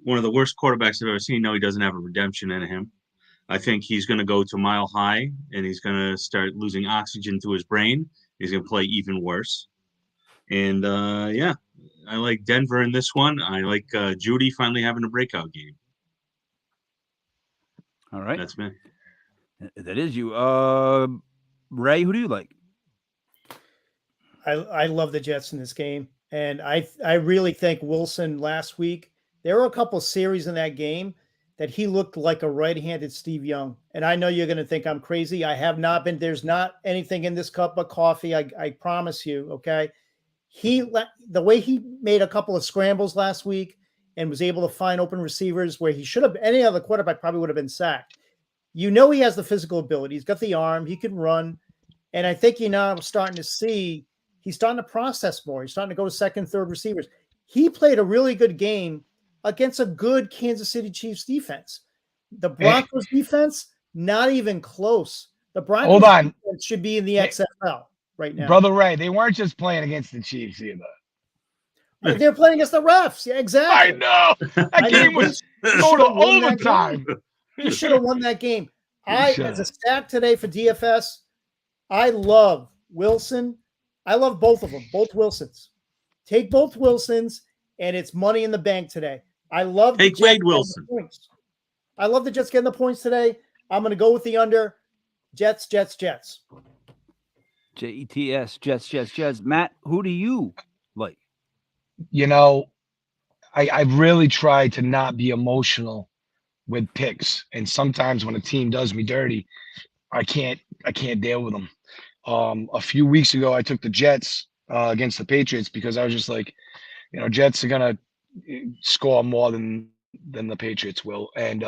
one of the worst quarterbacks I've ever seen. No, he doesn't have a redemption in him. I think he's going to go to mile high, and he's going to start losing oxygen to his brain. He's going to play even worse. And I like Denver in this one. I like Judy finally having a breakout game. All right, that's me. That is you, Ray. Who do you like? I love the Jets in this game, and I really think Wilson last week. There were a couple series in that game that he looked like a right-handed Steve Young. And I know you're going to think I'm crazy. I have not been. There's not anything in this cup of coffee. I promise you. Okay. The way he made a couple of scrambles last week and was able to find open receivers where he should have, any other quarterback probably would have been sacked. You know, he has the physical ability. He's got the arm. He can run. And I think I'm starting to see he's starting to process more. He's starting to go to second, third receivers. He played a really good game against a good Kansas City Chiefs defense. The Broncos defense, not even close. The Broncos defense should be in the XFL right now. Brother Ray, they weren't just playing against the Chiefs either. They're playing against the refs. Yeah, exactly. I know. That game was going to overtime. He should have won that game. As a stat today for DFS, I love Wilson. I love both of them, both Wilsons. Take both Wilsons, and it's money in the bank today. I love Take Wade Wilson. I love the Jets getting the points today. I'm going to go with the under. Jets. Jets, Jets. Matt, who do you like? You know, I really try to not be emotional with picks. And sometimes when a team does me dirty, I can't deal with them. A few weeks ago, I took the Jets against the Patriots because I was just like, Jets are going to score more than the Patriots will. And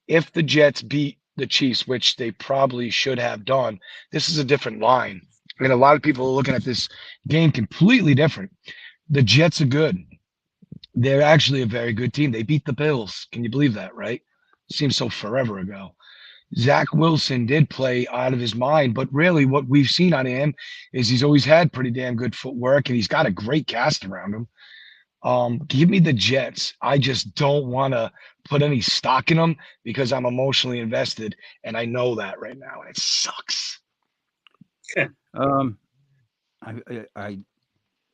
if the Jets beat the Chiefs, which they probably should have done, this is a different line. And a lot of people are looking at this game completely different. The Jets are good. They're actually a very good team. They beat the Bills. Can you believe that, right? Seems so forever ago. Zach Wilson did play out of his mind, but really what we've seen on him is he's always had pretty damn good footwork, and he's got a great cast around him. Give me the Jets. I just don't want to put any stock in them because I'm emotionally invested, and I know that right now, and it sucks. I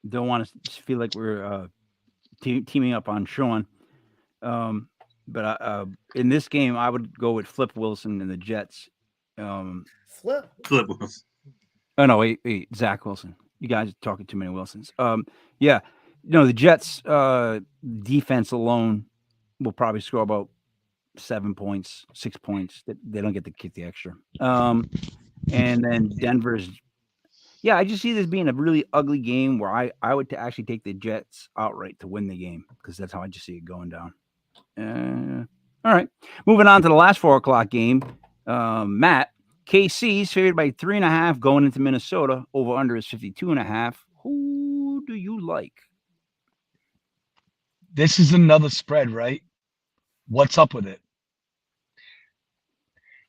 don't want to feel like we're teaming up on Shawn, but in this game, I would go with Flip Wilson and the Jets. Flip Wilson. Oh no, wait, Zach Wilson. You guys are talking too many Wilsons. Yeah. The Jets defense alone will probably score about 7 points, 6 points. They don't get to kick the extra. And then Denver's. Yeah, I just see this being a really ugly game where I would actually take the Jets outright to win the game because that's how I just see it going down. All right. Moving on to the last 4 o'clock game. Matt, KC's favored by 3.5 going into Minnesota. Over under is 52.5. Who do you like? This is another spread, right? What's up with it?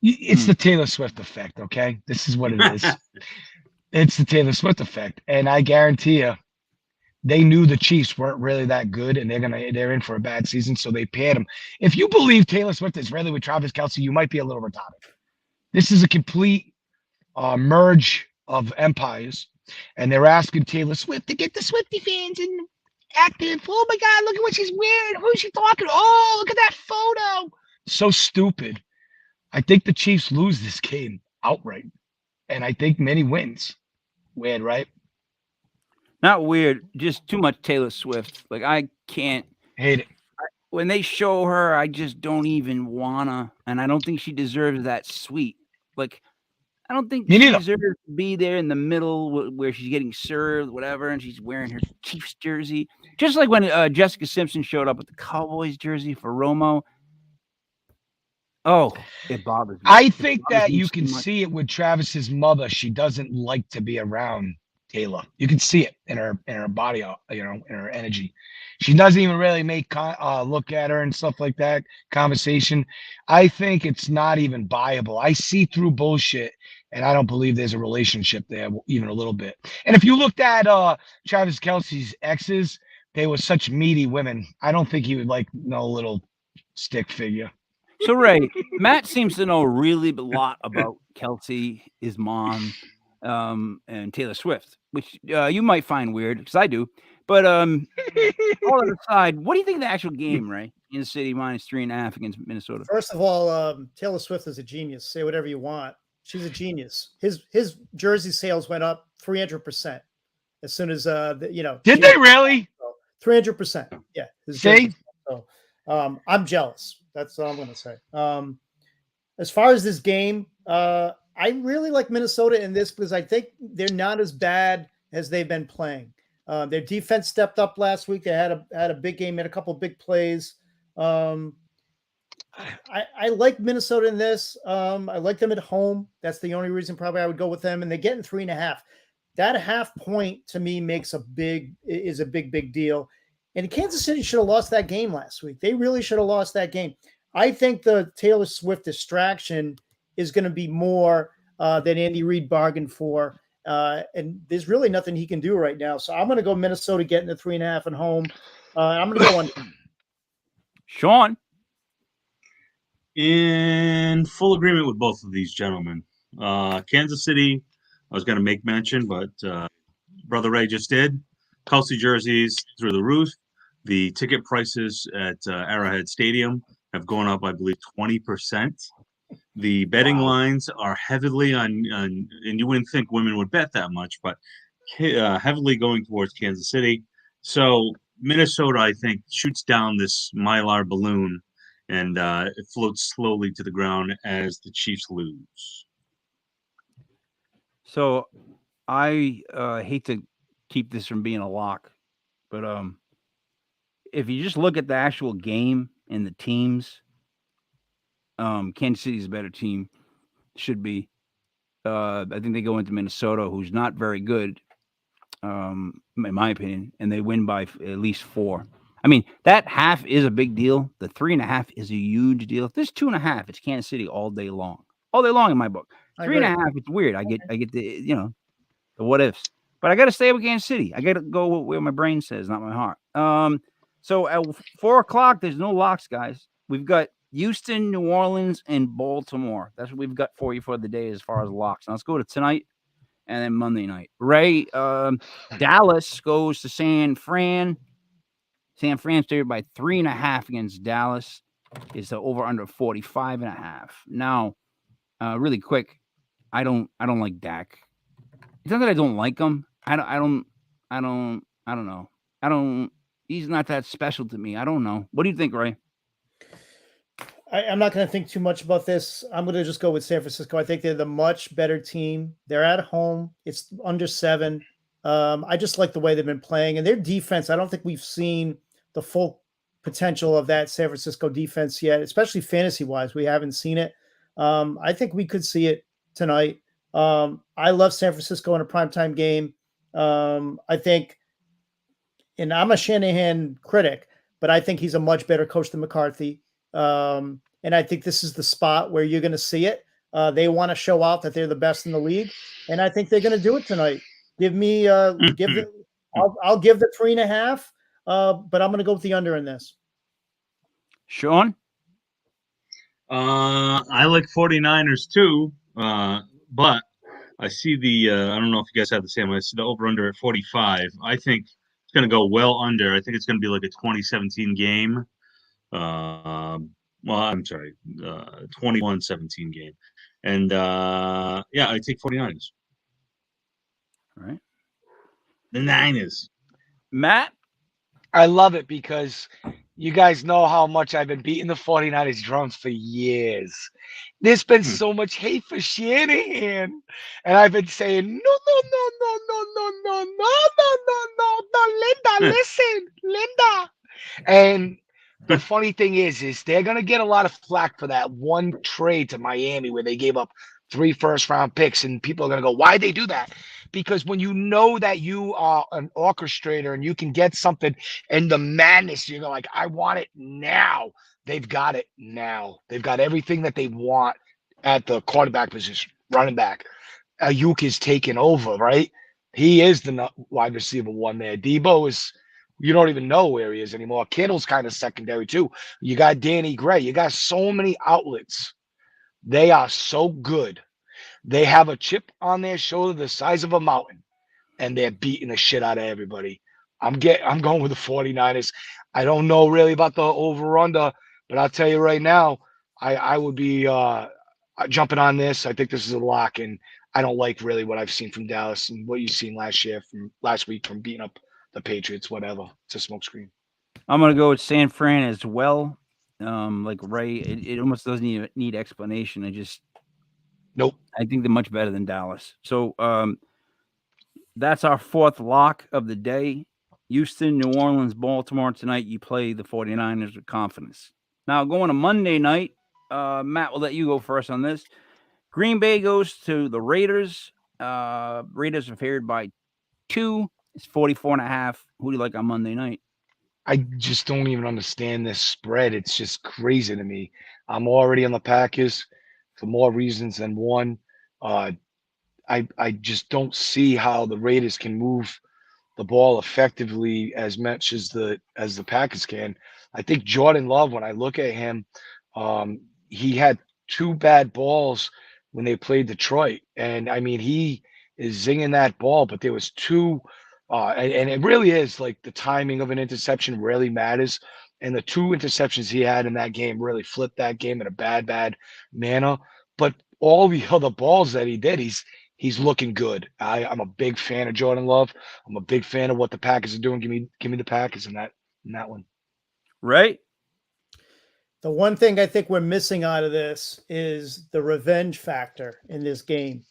It's the Taylor Swift effect, okay? This is what it is. It's the Taylor Swift effect. And I guarantee you, they knew the Chiefs weren't really that good, and they're in for a bad season, so they paired them. If you believe Taylor Swift is really with Travis Kelce, you might be a little retarded. This is a complete merge of empires, and they're asking Taylor Swift to get the Swiftie fans and acting. Oh my God, look at what she's wearing. Who's she talking to? Oh, look at that photo. So stupid. I think the Chiefs lose this game outright, and I think many wins. Weird, right? Not weird, just too much Taylor Swift. Like, I can't hate it. When they show her, I just don't even wanna, and I don't think she deserves that suite. Like, I don't think she deserves to be there in the middle where she's getting served, whatever, and she's wearing her Chiefs jersey. Just like when Jessica Simpson showed up with the Cowboys jersey for Romo. Oh, it bothers me. I It think bothers that me you so can much. see it with Travis's mother. She doesn't like to be around Taylor. You can see it in her body, in her energy. She doesn't even really make look at her and stuff like that. Conversation. I think it's not even viable. I see through bullshit, and I don't believe there's a relationship there even a little bit. And if you looked at Travis Kelsey's exes, they were such meaty women. I don't think he would like no little stick figure. So, Ray, Matt seems to know really a lot about Kelsey, his mom, and Taylor Swift, which you might find weird because I do. But all that aside, what do you think of the actual game, Ray? Kansas City minus 3.5 against Minnesota. First of all, Taylor Swift is a genius. Say whatever you want. She's a genius. His jersey sales went up 300% as soon as Did they really? 300%. Yeah. See? So I'm jealous. That's all I'm going to say. As far as this game, I really like Minnesota in this because I think they're not as bad as they've been playing. Their defense stepped up last week. They had a big game, made a couple of big plays. I like Minnesota in this. I like them at home. That's the only reason probably I would go with them. And they're getting 3.5. That half point to me is a big deal. And Kansas City should have lost that game last week. They really should have lost that game. I think the Taylor Swift distraction is going to be more than Andy Reid bargained for. And there's really nothing he can do right now. So I'm going to go Minnesota getting the 3.5 at home. I'm going to go on. Shawn. In full agreement with both of these gentlemen. Kansas City, I was going to make mention, but Brother Ray just did. Kelsey jerseys through the roof. The ticket prices at Arrowhead Stadium have gone up, I believe, 20%. The betting lines are heavily on, and you wouldn't think women would bet that much, but heavily going towards Kansas City. So Minnesota, I think, shoots down this Mylar balloon and it floats slowly to the ground as the Chiefs lose. So I hate to keep this from being a lock, but if you just look at the actual game and the teams, Kansas City's a better team. Should be. I think they go into Minnesota, who's not very good, in my opinion, and they win by at least 4. I mean, that half is a big deal. The 3.5 is a huge deal. If there's 2.5, it's Kansas City all day long in my book. 3.5, it's weird. I get the the what ifs, but I got to stay with Kansas City. I got to go where my brain says, not my heart. So at 4:00, there's no locks, guys. We've got Houston, New Orleans, and Baltimore. That's what we've got for you for the day as far as locks. Now let's go to tonight and then Monday night. Ray, Dallas goes to San Fran. San Fran's favored by 3.5 against Dallas. Is the over under 45.5. Now, really quick, I don't like Dak. It's not that I don't like him. I don't know. He's not that special to me. I don't know. What do you think, Ray? I'm not going to think too much about this. I'm going to just go with San Francisco. I think they're the much better team. They're at home. It's under 7. I just like the way they've been playing. And their defense, I don't think we've seen the full potential of that San Francisco defense yet, especially fantasy-wise. We haven't seen it. I think we could see it tonight. I love San Francisco in a primetime game. I think, and I'm a Shanahan critic, but I think he's a much better coach than McCarthy. And I think this is the spot where you're going to see it. They want to show out that they're the best in the league, and I think they're going to do it tonight. I'll give the 3.5, but I'm going to go with the under in this. Shawn? I like 49ers too, but I see I don't know if you guys have the same. I see the over under at 45. I think it's going to go well under. I think it's going to be like a 2017 game. Well, I'm sorry, 21-17 game. And yeah, I take 49ers. All right. The Niners. Matt? I love it because you guys know how much I've been beating the 49ers drums for years. There's been so much hate for Shanahan. And I've been saying, no, Linda, listen, Linda. And the funny thing is they're gonna get a lot of flack for that one trade to Miami where they gave up 3 first-round picks, and people are gonna go, "Why'd they do that?" Because when you know that you are an orchestrator and you can get something, and the madness, you're like, "I want it now." They've got it now. They've got everything that they want at the quarterback position, running back. Ayuk is taking over, right? He is the wide receiver one there. Debo is, you don't even know where he is anymore. Kittle's kind of secondary too. You got Danny Gray. You got so many outlets. They are so good. They have a chip on their shoulder the size of a mountain, and they're beating the shit out of everybody. I'm going with the 49ers. I don't know really about the over under, but I'll tell you right now, I would be jumping on this. I think this is a lock, and I don't like really what I've seen from Dallas and what you've seen last week from beating up the Patriots. Whatever, it's a smokescreen. I'm gonna go with San Fran as well. Like Ray, it almost doesn't even need explanation. Nope. I think they're much better than Dallas. So that's our fourth lock of the day. Houston, New Orleans, Baltimore tonight. You play the 49ers with confidence. Now going to Monday night, Matt, we'll let you go first on this. Green Bay goes to the Raiders. Raiders are favored by 2. It's 44.5. Who do you like on Monday night? I just don't even understand this spread. It's just crazy to me. I'm already on the Packers for more reasons than one. I just don't see how the Raiders can move the ball effectively as much as the Packers can. I think Jordan Love, when I look at him, he had 2 bad balls when they played Detroit, and I mean he is zinging that ball, but there was 2. And it really is like the timing of an interception really matters. And the 2 interceptions he had in that game really flipped that game in a bad manner. But all the other balls that he did, he's looking good. I'm a big fan of Jordan Love. I'm a big fan of what the Packers are doing. Give me the Packers in that one. Right. The one thing I think we're missing out of this is the revenge factor in this game.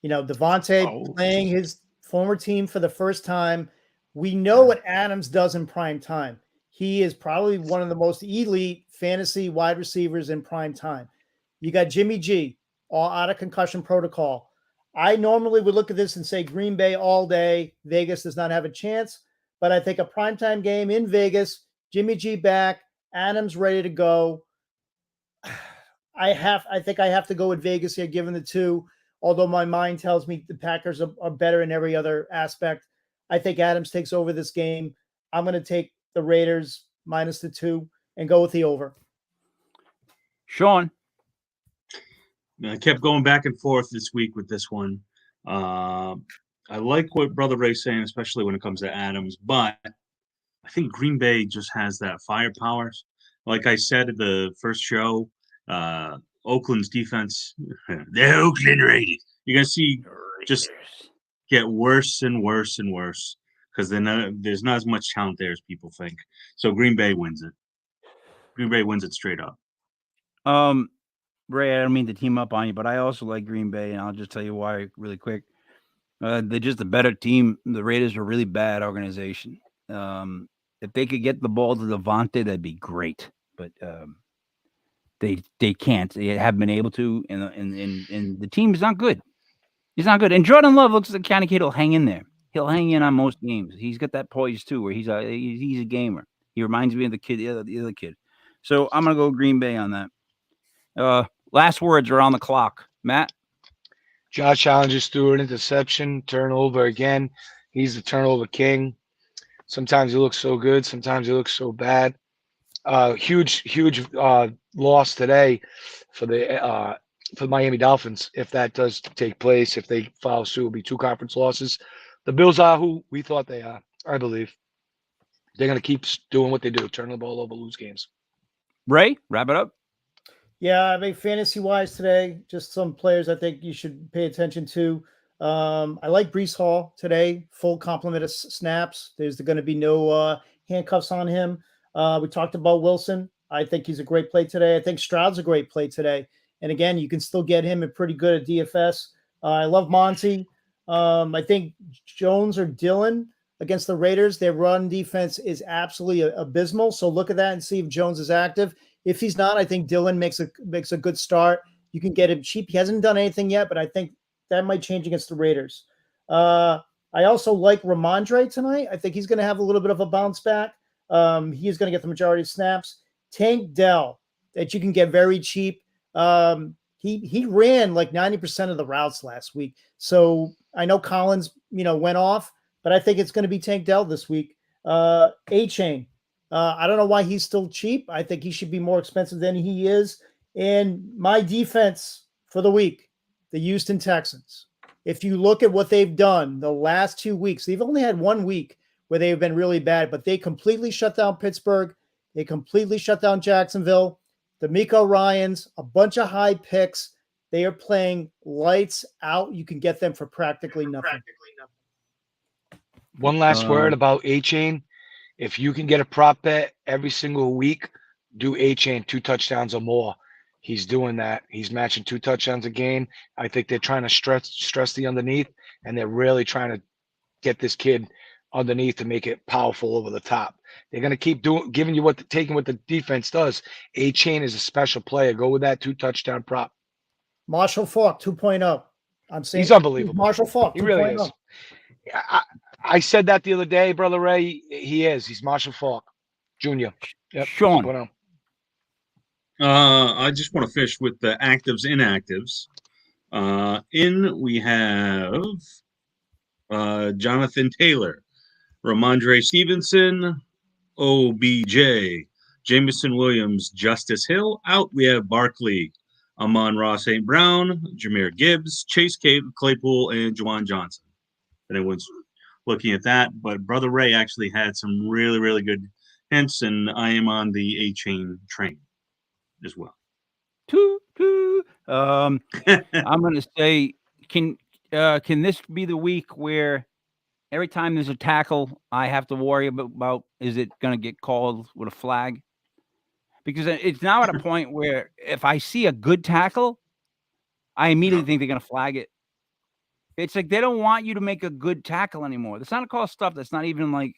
You know, Devontae playing his former team for the first time. We know what Adams does in prime time. He is probably one of the most elite fantasy wide receivers in prime time. You got Jimmy G, all out of concussion protocol. I normally would look at this and say Green Bay all day. Vegas does not have a chance. But I think a primetime game in Vegas, Jimmy G back, Adams ready to go. I think I have to go with Vegas here, given the 2. Although my mind tells me the Packers are better in every other aspect. I think Adams takes over this game. I'm going to take the Raiders minus the 2 and go with the over. Shawn. I kept going back and forth this week with this one. I like what Brother Ray's saying, especially when it comes to Adams, but I think Green Bay just has that firepower. Like I said at the first show, Oakland's defense, the Oakland Raiders, you're going to see just get worse and worse and worse because there's not as much talent there as people think. So Green Bay wins it. Green Bay wins it straight up. Ray, I don't mean to team up on you, but I also like Green Bay, and I'll just tell you why really quick. They're just a better team. The Raiders are a really bad organization. If they could get the ball to Devontae, that'd be great. But they can't. They haven't been able to, and the team is not good. He's not good. And Jordan Love looks like the kind of kid who'll hang in there. He'll hang in on most games. He's got that poise too, where he's a gamer. He reminds me of the other kid. So I'm gonna go Green Bay on that. Last words are on the clock. Matt? Josh Allen just threw an interception, turnover again. He's the turnover king. Sometimes he looks so good. Sometimes he looks so bad. Huge loss today for the Miami Dolphins. If that does take place, if they follow suit, it'll be 2 conference losses. The Bills are who we thought they are, I believe. They're going to keep doing what they do, turn the ball over, lose games. Ray, wrap it up. Yeah, I mean, fantasy-wise today, just some players I think you should pay attention to. I like Breece Hall today, full complement of snaps. There's going to be no handcuffs on him. We talked about Wilson. I think he's a great play today. I think Stroud's a great play today. And again, you can still get him at pretty good at DFS. I love Monty. I think Jones or Dillon against the Raiders. Their run defense is absolutely abysmal. So look at that and see if Jones is active. If he's not, I think Dillon makes a good start. You can get him cheap. He hasn't done anything yet, but I think that might change against the Raiders. I also like Ramondre tonight. I think he's going to have a little bit of a bounce back. He's going to get the majority of snaps. Tank Dell, that you can get very cheap. He ran like 90% of the routes last week. So I know Collins, went off, but I think it's going to be Tank Dell this week. A-Chain. I don't know why he's still cheap. I think he should be more expensive than he is. And my defense for the week, the Houston Texans. If you look at what they've done the last 2 weeks, they've only had 1 week where they've been really bad, but they completely shut down Pittsburgh. They completely shut down Jacksonville. The Miko Ryans, a bunch of high picks. They are playing lights out. You can get them for practically nothing. One last word about A-Chain. If you can get a prop bet every single week, do A-Chain 2 touchdowns or more. He's doing that. He's matching 2 touchdowns a game. I think they're trying to stress the underneath, and they're really trying to get this kid underneath to make it powerful over the top. They're going to keep giving you taking what the defense does. A-Chain is a special player. Go with that 2 touchdown prop. Marshall Faulk 2.0. I'm saying he's unbelievable. Marshall Faulk 2.0. He really is. I said that the other day, Brother Ray. He is. He's Marshall Faulk Jr. Yep. Shawn. I just want to finish with the actives, inactives. We have Jonathan Taylor, Ramondre Stevenson, OBJ, Jameson Williams, Justice Hill. Out, we have Barkley, Amon-Ra St. Brown, Jahmyr Gibbs, Chase Claypool, and Juwan Johnson. Anyone's looking at that, but Brother Ray actually had some really, really good hints, and I am on the A-Chain train as well. I'm going to say, can this be the week where every time there's a tackle, I have to worry about is it going to get called with a flag? Because it's now at a point where if I see a good tackle, I immediately think they're going to flag it. It's like they don't want you to make a good tackle anymore. The Santa Claus stuff that's not even like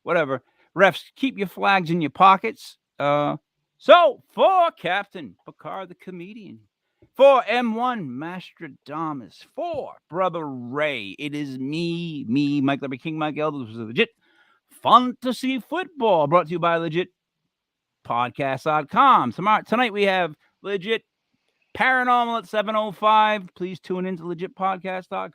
whatever. Refs, keep your flags in your pockets. So for Captain Picard the comedian, for M1 Mastradamus, for Brother Ray, it is me, Mike Liberty King, Mike Elders, Legit Fantasy Football, brought to you by Legit Podcast.com. Tonight we have Legit Paranormal at 7:05. Please tune into LegitPodcast.com.